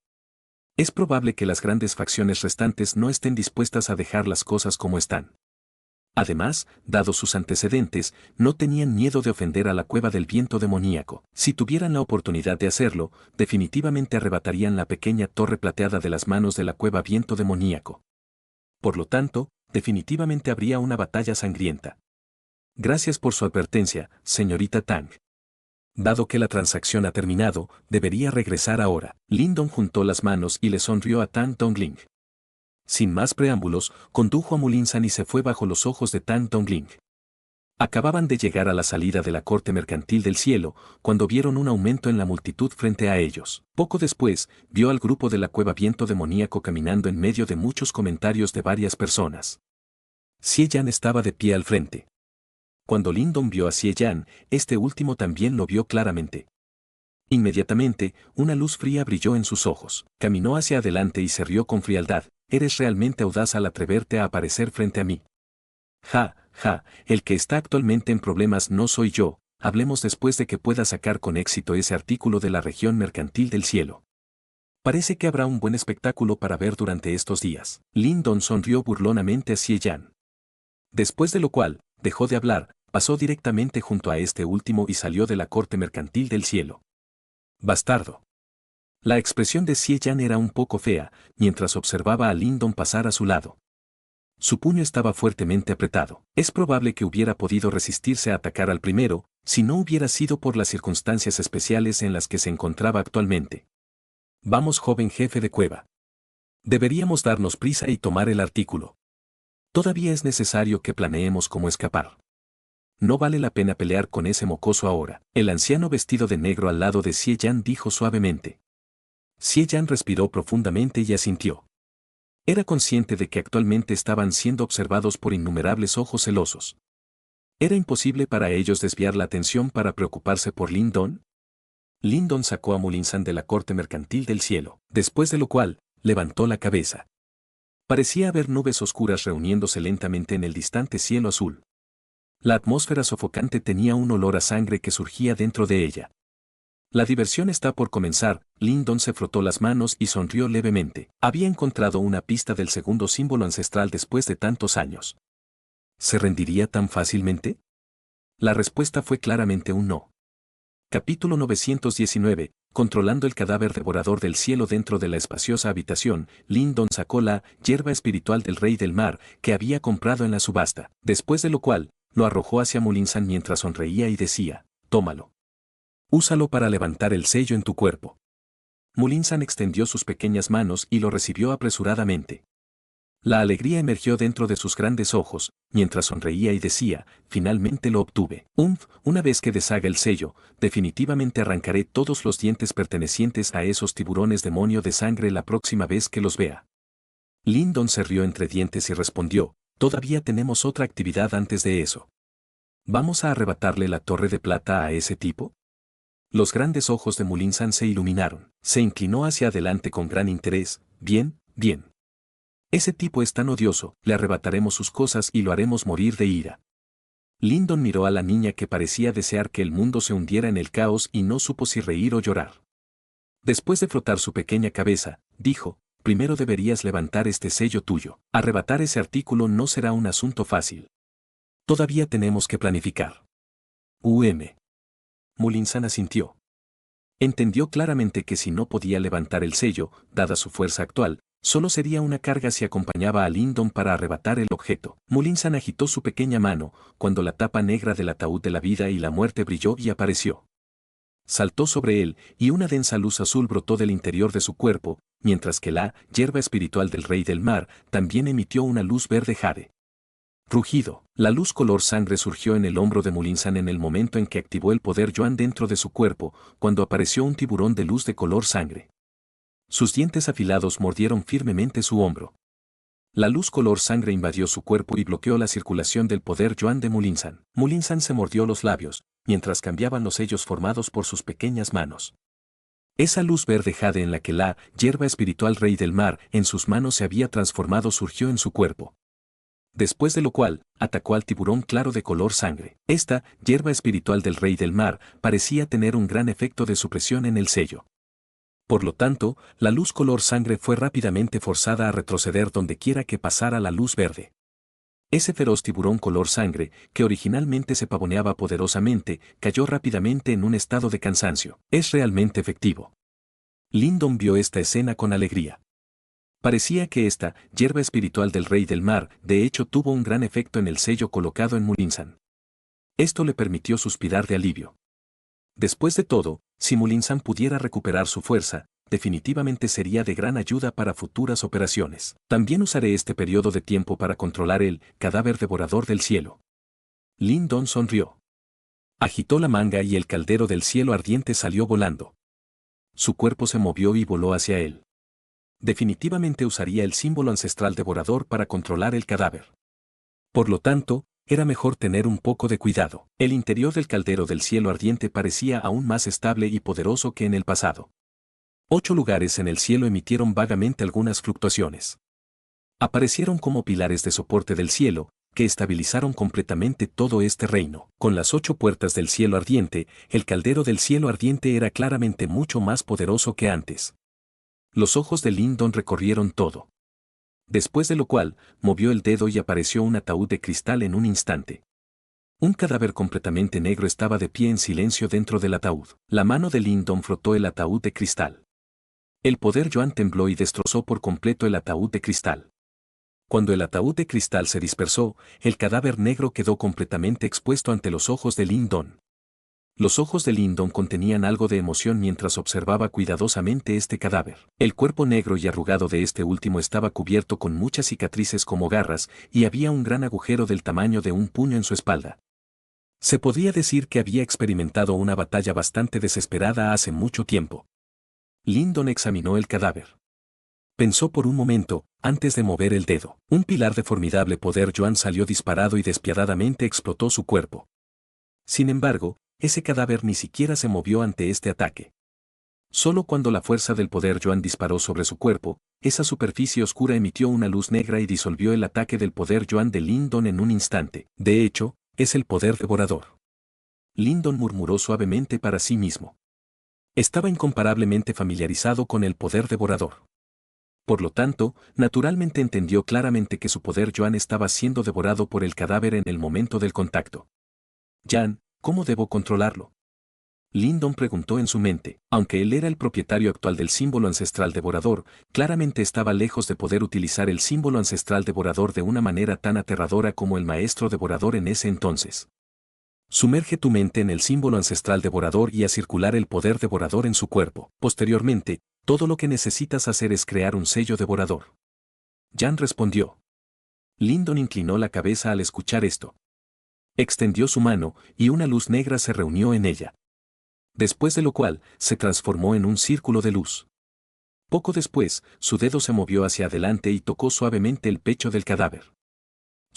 Speaker 1: Es probable que las grandes facciones restantes no estén dispuestas a dejar las cosas como están. Además, dados sus antecedentes, no tenían miedo de ofender a la cueva del viento demoníaco. Si tuvieran la oportunidad de hacerlo, definitivamente arrebatarían la pequeña torre plateada de las manos de la cueva viento demoníaco. Por lo tanto, definitivamente habría una batalla sangrienta. Gracias por su advertencia, señorita Tang. Dado que la transacción ha terminado, debería regresar ahora. Lindon juntó las manos y le sonrió a Tang Dongling. Sin más preámbulos, condujo a Mulinsan y se fue bajo los ojos de Tang Dongling. Acababan de llegar a la salida de la corte mercantil del cielo, cuando vieron un aumento en la multitud frente a ellos. Poco después, vio al grupo de la cueva viento demoníaco caminando en medio de muchos comentarios de varias personas. Xie Yan estaba de pie al frente. Cuando Lindon vio a Xie Yan, este último también lo vio claramente. Inmediatamente, una luz fría brilló en sus ojos. Caminó hacia adelante y se rió con frialdad. Eres realmente audaz al atreverte a aparecer frente a mí. Ja, ja, el que está actualmente en problemas no soy yo. Hablemos después de que pueda sacar con éxito ese artículo de la región mercantil del cielo. Parece que habrá un buen espectáculo para ver durante estos días. Lindon sonrió burlonamente a Xie Yan. Después de lo cual, dejó de hablar, pasó directamente junto a este último y salió de la corte mercantil del cielo. Bastardo. La expresión de Xie Yan era un poco fea, mientras observaba a Lindon pasar a su lado. Su puño estaba fuertemente apretado. Es probable que hubiera podido resistirse a atacar al primero, si no hubiera sido por las circunstancias especiales en las que se encontraba actualmente. Vamos, joven jefe de cueva. Deberíamos darnos prisa y tomar el artículo. Todavía es necesario que planeemos cómo escapar. No vale la pena pelear con ese mocoso ahora. El anciano vestido de negro al lado de Xie Yan dijo suavemente. Xie Yan respiró profundamente y asintió. Era consciente de que actualmente estaban siendo observados por innumerables ojos celosos. ¿Era imposible para ellos desviar la atención para preocuparse por Lindon? Lindon sacó a Mulinsan de la corte mercantil del cielo, después de lo cual, levantó la cabeza. Parecía haber nubes oscuras reuniéndose lentamente en el distante cielo azul. La atmósfera sofocante tenía un olor a sangre que surgía dentro de ella. La diversión está por comenzar. Lindon se frotó las manos y sonrió levemente. Había encontrado una pista del segundo símbolo ancestral después de tantos años. ¿Se rendiría tan fácilmente? La respuesta fue claramente un no. Capítulo 919. Controlando el cadáver devorador del cielo dentro de la espaciosa habitación, Lindon sacó la hierba espiritual del rey del mar que había comprado en la subasta, después de lo cual, lo arrojó hacia Mulinsan mientras sonreía y decía, tómalo. Úsalo para levantar el sello en tu cuerpo. Mulinsan extendió sus pequeñas manos y lo recibió apresuradamente. La alegría emergió dentro de sus grandes ojos, mientras sonreía y decía, finalmente lo obtuve. Una vez que deshaga el sello, definitivamente arrancaré todos los dientes pertenecientes a esos tiburones demonio de sangre la próxima vez que los vea. Lindon se rió entre dientes y respondió, todavía tenemos otra actividad antes de eso. ¿Vamos a arrebatarle la torre de plata a ese tipo? Los grandes ojos de Mulinsan se iluminaron. Se inclinó hacia adelante con gran interés. Bien, bien. Ese tipo es tan odioso, le arrebataremos sus cosas y lo haremos morir de ira. Lindon miró a la niña que parecía desear que el mundo se hundiera en el caos y no supo si reír o llorar. Después de frotar su pequeña cabeza, dijo, primero deberías levantar este sello tuyo. Arrebatar ese artículo no será un asunto fácil. Todavía tenemos que planificar. Mulinsan asintió. Entendió claramente que si no podía levantar el sello, dada su fuerza actual, solo sería una carga si acompañaba a Lindon para arrebatar el objeto. Mulinsan agitó su pequeña mano, cuando la tapa negra del ataúd de la vida y la muerte brilló y apareció. Saltó sobre él, y una densa luz azul brotó del interior de su cuerpo, mientras que la hierba espiritual del rey del mar también emitió una luz verde jade. Rugido. La luz color sangre surgió en el hombro de Mulinsan en el momento en que activó el poder Yuan dentro de su cuerpo, cuando apareció un tiburón de luz de color sangre. Sus dientes afilados mordieron firmemente su hombro. La luz color sangre invadió su cuerpo y bloqueó la circulación del poder Yuan de Mulinsan. Mulinsan se mordió los labios, mientras cambiaban los sellos formados por sus pequeñas manos. Esa luz verde jade en la que la hierba espiritual rey del mar en sus manos se había transformado surgió en su cuerpo. Después de lo cual, atacó al tiburón claro de color sangre. Esta hierba espiritual del rey del mar parecía tener un gran efecto de supresión en el sello. Por lo tanto, la luz color sangre fue rápidamente forzada a retroceder donde quiera que pasara la luz verde. Ese feroz tiburón color sangre, que originalmente se pavoneaba poderosamente, cayó rápidamente en un estado de cansancio. Es realmente efectivo. Lyndon vio esta escena con alegría. Parecía que esta hierba espiritual del rey del mar, de hecho, tuvo un gran efecto en el sello colocado en Mulinsan. Esto le permitió suspirar de alivio. Después de todo, si Mulinsan pudiera recuperar su fuerza, definitivamente sería de gran ayuda para futuras operaciones. También usaré este periodo de tiempo para controlar el cadáver devorador del cielo. Lyndon sonrió. Agitó la manga y el caldero del cielo ardiente salió volando. Su cuerpo se movió y voló hacia él. Definitivamente usaría el símbolo ancestral devorador para controlar el cadáver. Por lo tanto, era mejor tener un poco de cuidado. El interior del caldero del cielo ardiente parecía aún más estable y poderoso que en el pasado. 8 lugares en el cielo emitieron vagamente algunas fluctuaciones. Aparecieron como pilares de soporte del cielo, que estabilizaron completamente todo este reino. Con las 8 puertas del cielo ardiente, el caldero del cielo ardiente era claramente mucho más poderoso que antes. Los ojos de Lyndon recorrieron todo. Después de lo cual, movió el dedo y apareció un ataúd de cristal en un instante. Un cadáver completamente negro estaba de pie en silencio dentro del ataúd. La mano de Lyndon frotó el ataúd de cristal. El poder Yuan tembló y destrozó por completo el ataúd de cristal. Cuando el ataúd de cristal se dispersó, el cadáver negro quedó completamente expuesto ante los ojos de Lyndon. Los ojos de Lyndon contenían algo de emoción mientras observaba cuidadosamente este cadáver. El cuerpo negro y arrugado de este último estaba cubierto con muchas cicatrices como garras, y había un gran agujero del tamaño de un puño en su espalda. Se podía decir que había experimentado una batalla bastante desesperada hace mucho tiempo. Lyndon examinó el cadáver. Pensó por un momento, antes de mover el dedo. Un pilar de formidable poder Yuan salió disparado y despiadadamente explotó su cuerpo. Sin embargo, ese cadáver ni siquiera se movió ante este ataque. Solo cuando la fuerza del poder Yuan disparó sobre su cuerpo, esa superficie oscura emitió una luz negra y disolvió el ataque del poder Yuan de Lyndon en un instante. De hecho, es el poder devorador. Lyndon murmuró suavemente para sí mismo. Estaba incomparablemente familiarizado con el poder devorador. Por lo tanto, naturalmente entendió claramente que su poder Yuan estaba siendo devorado por el cadáver en el momento del contacto. Yan, ¿cómo debo controlarlo? Lyndon preguntó en su mente. Aunque él era el propietario actual del símbolo ancestral devorador, claramente estaba lejos de poder utilizar el símbolo ancestral devorador de una manera tan aterradora como el maestro devorador en ese entonces. Sumerge tu mente en el símbolo ancestral devorador y a circular el poder devorador en su cuerpo. Posteriormente, todo lo que necesitas hacer es crear un sello devorador. Yan respondió. Lyndon inclinó la cabeza al escuchar esto. Extendió su mano, y una luz negra se reunió en ella. Después de lo cual, se transformó en un círculo de luz. Poco después, su dedo se movió hacia adelante y tocó suavemente el pecho del cadáver.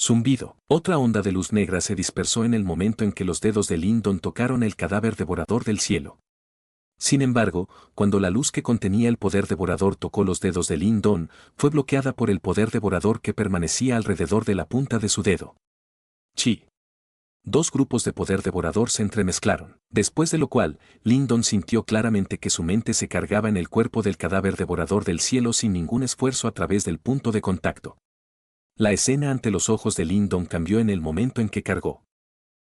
Speaker 1: Zumbido. Otra onda de luz negra se dispersó en el momento en que los dedos de Lyndon tocaron el cadáver devorador del cielo. Sin embargo, cuando la luz que contenía el poder devorador tocó los dedos de Lyndon, fue bloqueada por el poder devorador que permanecía alrededor de la punta de su dedo. Chi. 2 grupos de poder devorador se entremezclaron, después de lo cual, Lyndon sintió claramente que su mente se cargaba en el cuerpo del cadáver devorador del cielo sin ningún esfuerzo a través del punto de contacto. La escena ante los ojos de Lyndon cambió en el momento en que cargó.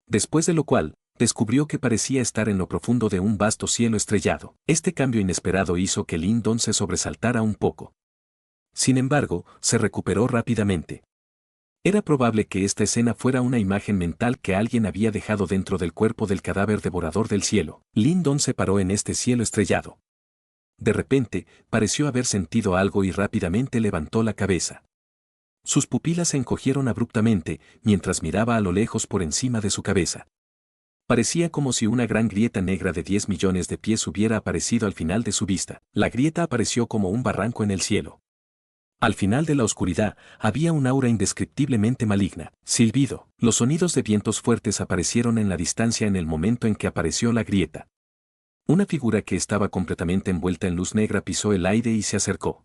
Speaker 1: Después de lo cual, descubrió que parecía estar en lo profundo de un vasto cielo estrellado. Este cambio inesperado hizo que Lyndon se sobresaltara un poco. Sin embargo, se recuperó rápidamente. Era probable que esta escena fuera una imagen mental que alguien había dejado dentro del cuerpo del cadáver devorador del cielo. Lyndon se paró en este cielo estrellado. De repente, pareció haber sentido algo y rápidamente levantó la cabeza. Sus pupilas se encogieron abruptamente, mientras miraba a lo lejos por encima de su cabeza. Parecía como si una gran grieta negra de 10 millones de pies hubiera aparecido al final de su vista. La grieta apareció como un barranco en el cielo. Al final de la oscuridad, había un aura indescriptiblemente maligna. Silbido. Los sonidos de vientos fuertes aparecieron en la distancia en el momento en que apareció la grieta. Una figura que estaba completamente envuelta en luz negra pisó el aire y se acercó.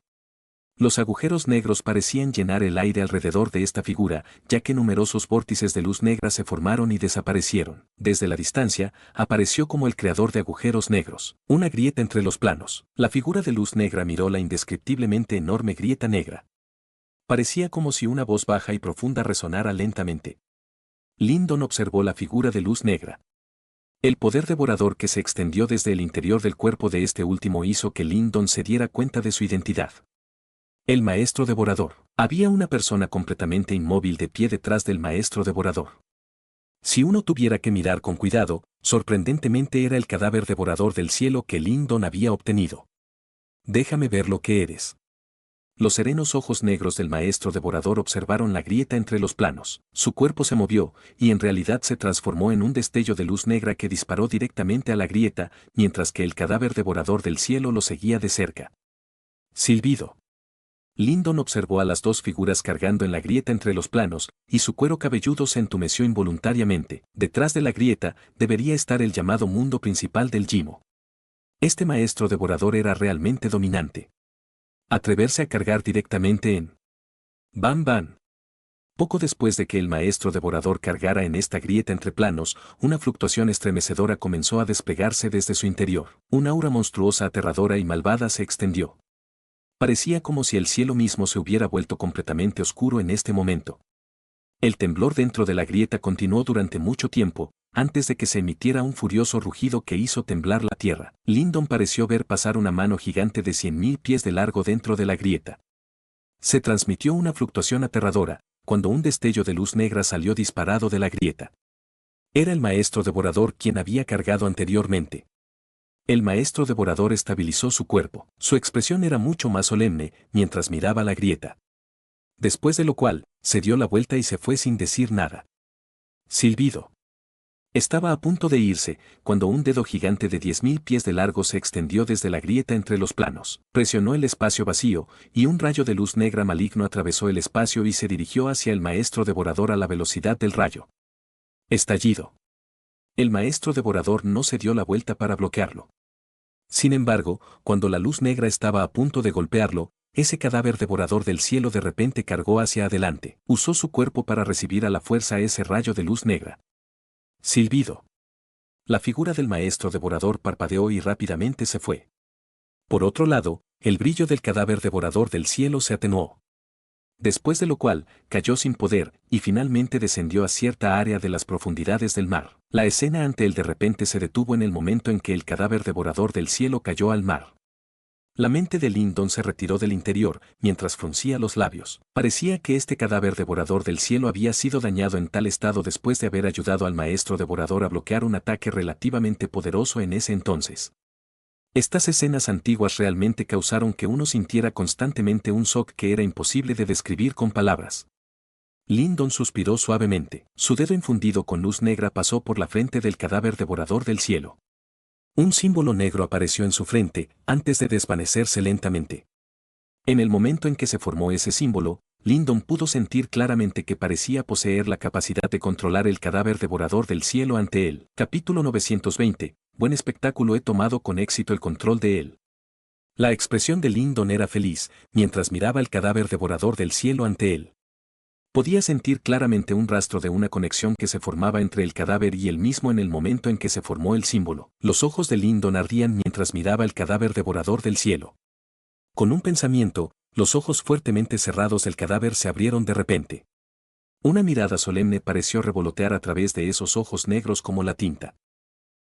Speaker 1: Los agujeros negros parecían llenar el aire alrededor de esta figura, ya que numerosos vórtices de luz negra se formaron y desaparecieron. Desde la distancia, apareció como el creador de agujeros negros, una grieta entre los planos. La figura de luz negra miró la indescriptiblemente enorme grieta negra. Parecía como si una voz baja y profunda resonara lentamente. Lindon observó la figura de luz negra. El poder devorador que se extendió desde el interior del cuerpo de este último hizo que Lindon se diera cuenta de su identidad. El maestro devorador. Había una persona completamente inmóvil de pie detrás del maestro devorador. Si uno tuviera que mirar con cuidado, sorprendentemente era el cadáver devorador del cielo que Lindon había obtenido. Déjame ver lo que eres. Los serenos ojos negros del maestro devorador observaron la grieta entre los planos. Su cuerpo se movió, y en realidad se transformó en un destello de luz negra que disparó directamente a la grieta, mientras que el cadáver devorador del cielo lo seguía de cerca. Silbido. Lindon observó a las dos figuras cargando en la grieta entre los planos, y su cuero cabelludo se entumeció involunariamente. Detrás de la grieta debería estar el llamado mundo principal del Yimo. Este maestro devorador era realmente dominante. Atreverse a cargar directamente en Bam Bam. Poco después de que el maestro devorador cargara en esta grieta entre planos, una fluctuación estremecedora comenzó a desplegarse desde su interior. Un aura monstruosa, aterradora y malvada se extendió. Parecía como si el cielo mismo se hubiera vuelto completamente oscuro en este momento. El temblor dentro de la grieta continuó durante mucho tiempo, antes de que se emitiera un furioso rugido que hizo temblar la tierra. Lindon pareció ver pasar una mano gigante de 100.000 pies de largo dentro de la grieta. Se transmitió una fluctuación aterradora, cuando un destello de luz negra salió disparado de la grieta. Era el maestro devorador quien había cargado anteriormente. El maestro devorador estabilizó su cuerpo. Su expresión era mucho más solemne mientras miraba la grieta. Después de lo cual, se dio la vuelta y se fue sin decir nada. Silbido. Estaba a punto de irse, cuando un dedo gigante de 10.000 pies de largo se extendió desde la grieta entre los planos. Presionó el espacio vacío, y un rayo de luz negra maligno atravesó el espacio y se dirigió hacia el maestro devorador a la velocidad del rayo. Estallido. El maestro devorador no se dio la vuelta para bloquearlo. Sin embargo, cuando la luz negra estaba a punto de golpearlo, ese cadáver devorador del cielo de repente cargó hacia adelante. Usó su cuerpo para recibir a la fuerza ese rayo de luz negra. Silbido. La figura del maestro devorador parpadeó y rápidamente se fue. Por otro lado, el brillo del cadáver devorador del cielo se atenuó. Después de lo cual, cayó sin poder, y finalmente descendió a cierta área de las profundidades del mar. La escena ante él de repente se detuvo en el momento en que el cadáver devorador del cielo cayó al mar. La mente de Lindon se retiró del interior, mientras fruncía los labios. Parecía que este cadáver devorador del cielo había sido dañado en tal estado después de haber ayudado al maestro devorador a bloquear un ataque relativamente poderoso en ese entonces. Estas escenas antiguas realmente causaron que uno sintiera constantemente un shock que era imposible de describir con palabras. Lindon suspiró suavemente. Su dedo infundido con luz negra pasó por la frente del cadáver devorador del cielo. Un símbolo negro apareció en su frente, antes de desvanecerse lentamente. En el momento en que se formó ese símbolo, Lindon pudo sentir claramente que parecía poseer la capacidad de controlar el cadáver devorador del cielo ante él. Capítulo 920. Buen espectáculo, he tomado con éxito el control de él. La expresión de Lindon era feliz, mientras miraba el cadáver devorador del cielo ante él. Podía sentir claramente un rastro de una conexión que se formaba entre el cadáver y él mismo en el momento en que se formó el símbolo. Los ojos de Lindon ardían mientras miraba el cadáver devorador del cielo. Con un pensamiento, los ojos fuertemente cerrados del cadáver se abrieron de repente. Una mirada solemne pareció revolotear a través de esos ojos negros como la tinta.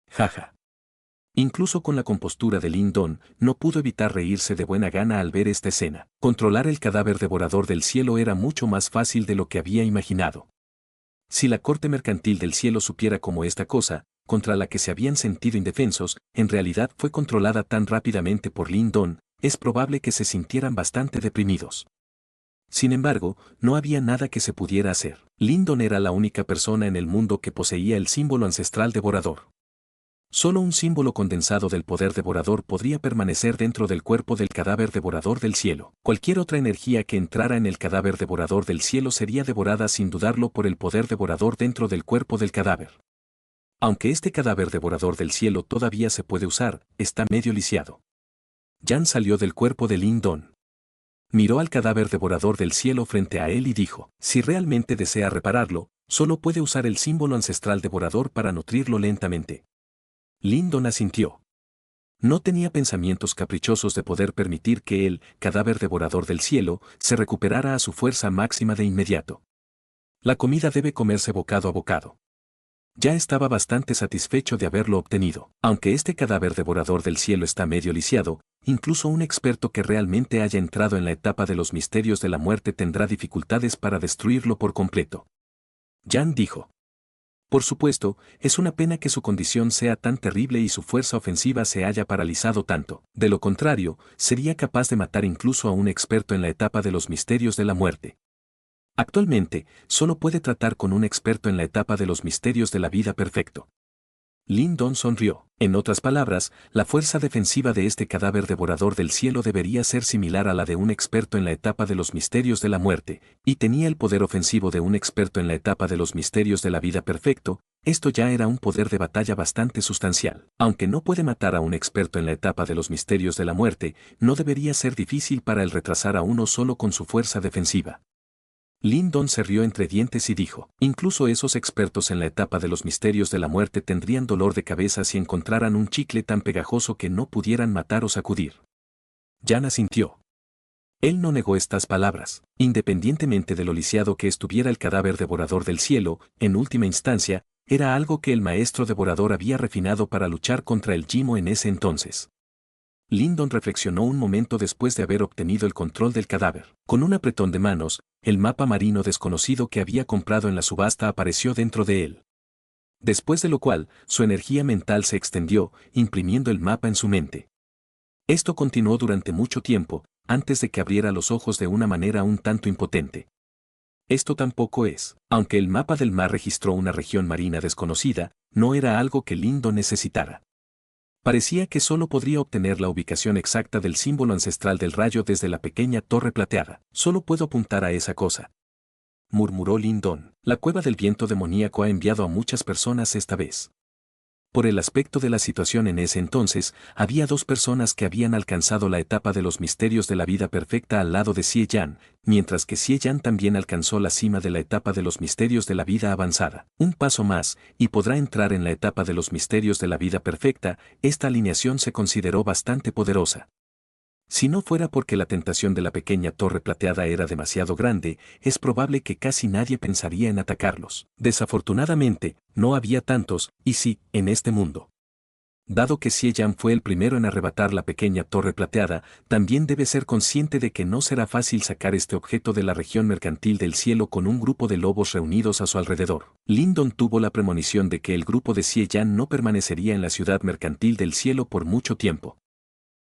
Speaker 1: Jaja. Incluso con la compostura de Lindon, no pudo evitar reírse de buena gana al ver esta escena. Controlar el cadáver devorador del cielo era mucho más fácil de lo que había imaginado. Si la corte mercantil del cielo supiera cómo esta cosa, contra la que se habían sentido indefensos, en realidad fue controlada tan rápidamente por Lindon, es probable que se sintieran bastante deprimidos. Sin embargo, no había nada que se pudiera hacer. Lindon era la única persona en el mundo que poseía el símbolo ancestral devorador. Solo un símbolo condensado del poder devorador podría permanecer dentro del cuerpo del cadáver devorador del cielo. Cualquier otra energía que entrara en el cadáver devorador del cielo sería devorada sin dudarlo por el poder devorador dentro del cuerpo del cadáver. Aunque este cadáver devorador del cielo todavía se puede usar, está medio lisiado. Jan salió del cuerpo de Lindon. Miró al cadáver devorador del cielo frente a él y dijo, si realmente desea repararlo, solo puede usar el símbolo ancestral devorador para nutrirlo lentamente. Lindon asintió. No tenía pensamientos caprichosos de poder permitir que el cadáver devorador del cielo se recuperara a su fuerza máxima de inmediato. La comida debe comerse bocado a bocado. Ya estaba bastante satisfecho de haberlo obtenido. Aunque este cadáver devorador del cielo está medio lisiado, incluso un experto que realmente haya entrado en la etapa de los misterios de la muerte tendrá dificultades para destruirlo por completo. Jan dijo. Por supuesto, es una pena que su condición sea tan terrible y su fuerza ofensiva se haya paralizado tanto. De lo contrario, sería capaz de matar incluso a un experto en la etapa de los misterios de la muerte. Actualmente, solo puede tratar con un experto en la etapa de los misterios de la vida perfecto. Lin Don sonrió. En otras palabras, la fuerza defensiva de este cadáver devorador del cielo debería ser similar a la de un experto en la etapa de los misterios de la muerte, y tenía el poder ofensivo de un experto en la etapa de los misterios de la vida perfecto. Esto ya era un poder de batalla bastante sustancial. Aunque no puede matar a un experto en la etapa de los misterios de la muerte, no debería ser difícil para él retrasar a uno solo con su fuerza defensiva. Lin Don se rió entre dientes y dijo, incluso esos expertos en la etapa de los misterios de la muerte tendrían dolor de cabeza si encontraran un chicle tan pegajoso que no pudieran matar o sacudir. Jan asintió. Él no negó estas palabras. Independientemente de lo lisiado que estuviera el cadáver devorador del cielo, en última instancia, era algo que el maestro devorador había refinado para luchar contra el Yimo en ese entonces. Lin Don reflexionó un momento después de haber obtenido el control del cadáver. Con un apretón de manos, el mapa marino desconocido que había comprado en la subasta apareció dentro de él. Después de lo cual, su energía mental se extendió, imprimiendo el mapa en su mente. Esto continuó durante mucho tiempo, antes de que abriera los ojos de una manera un tanto impotente. Esto tampoco es. Aunque el mapa del mar registró una región marina desconocida, no era algo que Lin Don necesitara. Parecía que solo podría obtener la ubicación exacta del símbolo ancestral del rayo desde la pequeña torre plateada. Solo puedo apuntar a esa cosa, murmuró Lin Don. La cueva del viento demoníaco ha enviado a muchas personas esta vez. Por el aspecto de la situación en ese entonces, había dos personas que habían alcanzado la etapa de los misterios de la vida perfecta al lado de Xie Yan, mientras que Xie Yan también alcanzó la cima de la etapa de los misterios de la vida avanzada. Un paso más, y podrá entrar en la etapa de los misterios de la vida perfecta. Esta alineación se consideró bastante poderosa. Si no fuera porque la tentación de la pequeña torre plateada era demasiado grande, es probable que casi nadie pensaría en atacarlos. Desafortunadamente, no había tantos, y sí, en este mundo. Dado que Xie Yan fue el primero en arrebatar la pequeña torre plateada, también debe ser consciente de que no será fácil sacar este objeto de la región mercantil del cielo con un grupo de lobos reunidos a su alrededor. Lin Don tuvo la premonición de que el grupo de Xie Yan no permanecería en la ciudad mercantil del cielo por mucho tiempo.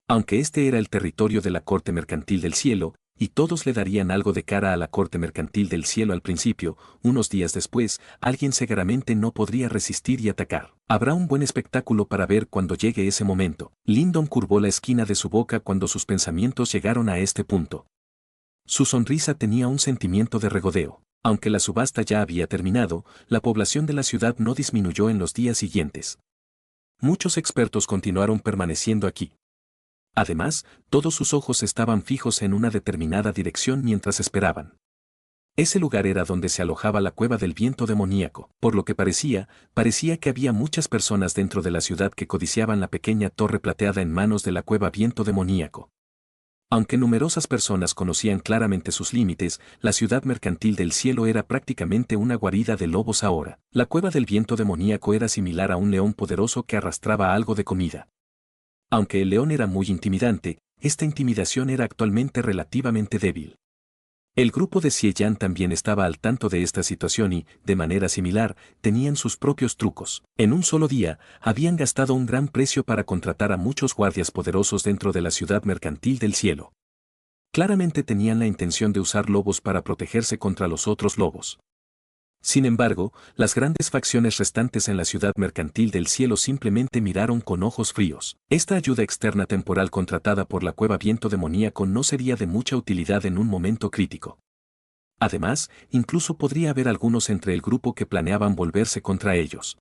Speaker 1: Aunque este era el territorio de la corte mercantil del cielo, y todos le darían algo de cara a la corte mercantil del cielo al principio, unos días después, alguien seguramente no podría resistir y atacar. Habrá un buen espectáculo para ver cuando llegue ese momento. Lin Don curvó la esquina de su boca cuando sus pensamientos llegaron a este punto. Su sonrisa tenía un sentimiento de regodeo. Aunque la subasta ya había terminado, la población de la ciudad no disminuyó en los días siguientes. Muchos expertos continuaron permaneciendo aquí. Además, todos sus ojos estaban fijos en una determinada dirección mientras esperaban. Ese lugar era donde se alojaba la cueva del viento demoníaco. Por lo que parecía que había muchas personas dentro de la ciudad que codiciaban la pequeña torre plateada en manos de la cueva viento demoníaco. Aunque numerosas personas conocían claramente sus límites, la ciudad mercantil del cielo era prácticamente una guarida de lobos ahora. La cueva del viento demoníaco era similar a un león poderoso que arrastraba algo de comida. Aunque el león era muy intimidante, esta intimidación era actualmente relativamente débil. El grupo de Xie Yan también estaba al tanto de esta situación y, de manera similar, tenían sus propios trucos. En un solo día, habían gastado un gran precio para contratar a muchos guardias poderosos dentro de la ciudad mercantil del cielo. Claramente tenían la intención de usar lobos para protegerse contra los otros lobos. Sin embargo, las grandes facciones restantes en la ciudad mercantil del cielo simplemente miraron con ojos fríos. Esta ayuda externa temporal contratada por la cueva viento demoníaco no sería de mucha utilidad en un momento crítico. Además, incluso podría haber algunos entre el grupo que planeaban volverse contra ellos.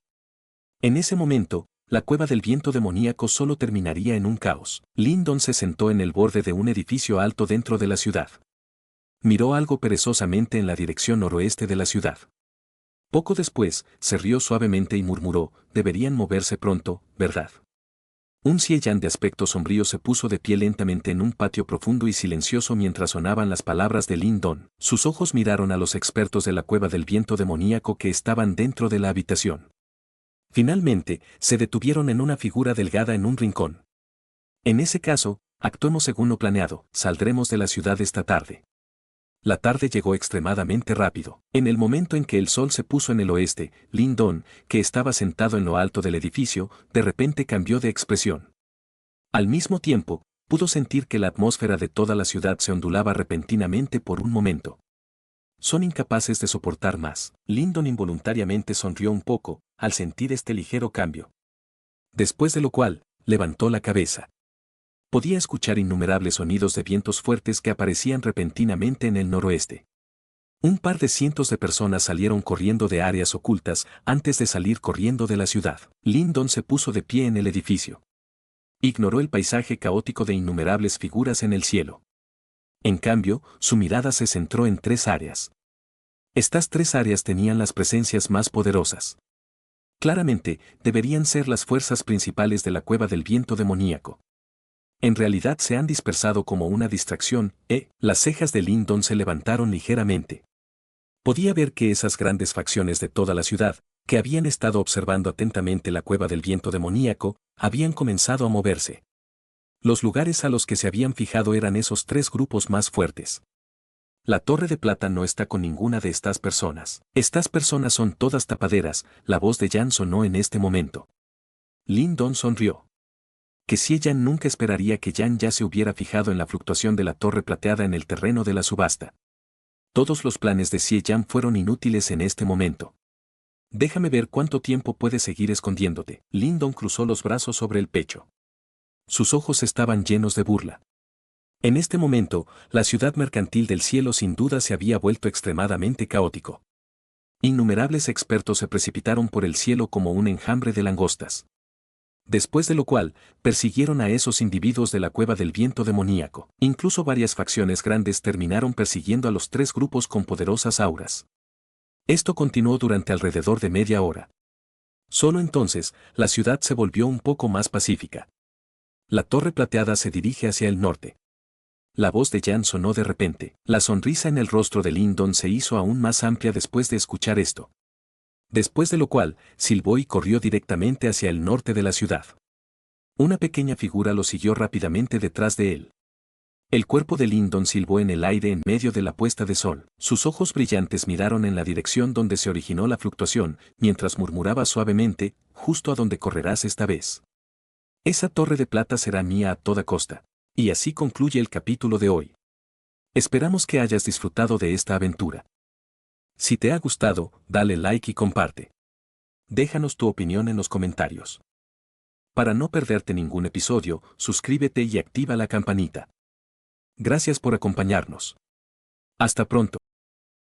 Speaker 1: En ese momento, la cueva del viento demoníaco solo terminaría en un caos. Lin Don se sentó en el borde de un edificio alto dentro de la ciudad. Miró algo perezosamente en la dirección noroeste de la ciudad. Poco después, se rió suavemente y murmuró, deberían moverse pronto, ¿verdad? Un Xie de aspecto sombrío se puso de pie lentamente en un patio profundo y silencioso mientras sonaban las palabras de Lin Don. Sus ojos miraron a los expertos de la cueva del viento demoníaco que estaban dentro de la habitación. Finalmente, se detuvieron en una figura delgada en un rincón. En ese caso, actuemos según lo planeado, saldremos de la ciudad esta tarde. La tarde llegó extremadamente rápido. En el momento en que el sol se puso en el oeste, Lin Don, que estaba sentado en lo alto del edificio, de repente cambió de expresión. Al mismo tiempo, pudo sentir que la atmósfera de toda la ciudad se ondulaba repentinamente por un momento. Son incapaces de soportar más. Lin Don involuntariamente sonrió un poco, al sentir este ligero cambio. Después de lo cual, levantó la cabeza. Podía escuchar innumerables sonidos de vientos fuertes que aparecían repentinamente en el noroeste. Un par de cientos de personas salieron corriendo de áreas ocultas antes de salir corriendo de la ciudad. Lin Don se puso de pie en el edificio. Ignoró el paisaje caótico de innumerables figuras en el cielo. En cambio, su mirada se centró en 3 áreas. Estas 3 áreas tenían las presencias más poderosas. Claramente, deberían ser las fuerzas principales de la cueva del viento demoníaco. En realidad se han dispersado como una distracción, las cejas de Lin Don se levantaron ligeramente. Podía ver que esas grandes facciones de toda la ciudad, que habían estado observando atentamente la cueva del viento demoníaco, habían comenzado a moverse. Los lugares a los que se habían fijado eran esos 3 grupos más fuertes. La Torre de Plata no está con ninguna de estas personas. Estas personas son todas tapaderas, la voz de Yan sonó en este momento. Lin Don sonrió. Que Xie Yan nunca esperaría que Yan ya se hubiera fijado en la fluctuación de la torre plateada en el terreno de la subasta. Todos los planes de Xie Yan fueron inútiles en este momento. Déjame ver cuánto tiempo puedes seguir escondiéndote. Lin Don cruzó los brazos sobre el pecho. Sus ojos estaban llenos de burla. En este momento, la ciudad mercantil del cielo sin duda se había vuelto extremadamente caótico. Innumerables expertos se precipitaron por el cielo como un enjambre de langostas. Después de lo cual, persiguieron a esos individuos de la cueva del viento demoníaco. Incluso varias facciones grandes terminaron persiguiendo a los 3 grupos con poderosas auras. Esto continuó durante alrededor de media hora. Solo entonces, la ciudad se volvió un poco más pacífica. La torre plateada se dirige hacia el norte. La voz de Yan sonó de repente. La sonrisa en el rostro de Lin Don se hizo aún más amplia después de escuchar esto. Después de lo cual, silbó y corrió directamente hacia el norte de la ciudad. Una pequeña figura lo siguió rápidamente detrás de él. El cuerpo de Lin Don silbó en el aire en medio de la puesta de sol. Sus ojos brillantes miraron en la dirección donde se originó la fluctuación, mientras murmuraba suavemente, justo a donde correrás esta vez. Esa torre de plata será mía a toda costa. Y así concluye el capítulo de hoy. Esperamos que hayas disfrutado de esta aventura. Si te ha gustado, dale like y comparte. Déjanos tu opinión en los comentarios. Para no perderte ningún episodio, suscríbete y activa la campanita. Gracias por acompañarnos. Hasta pronto.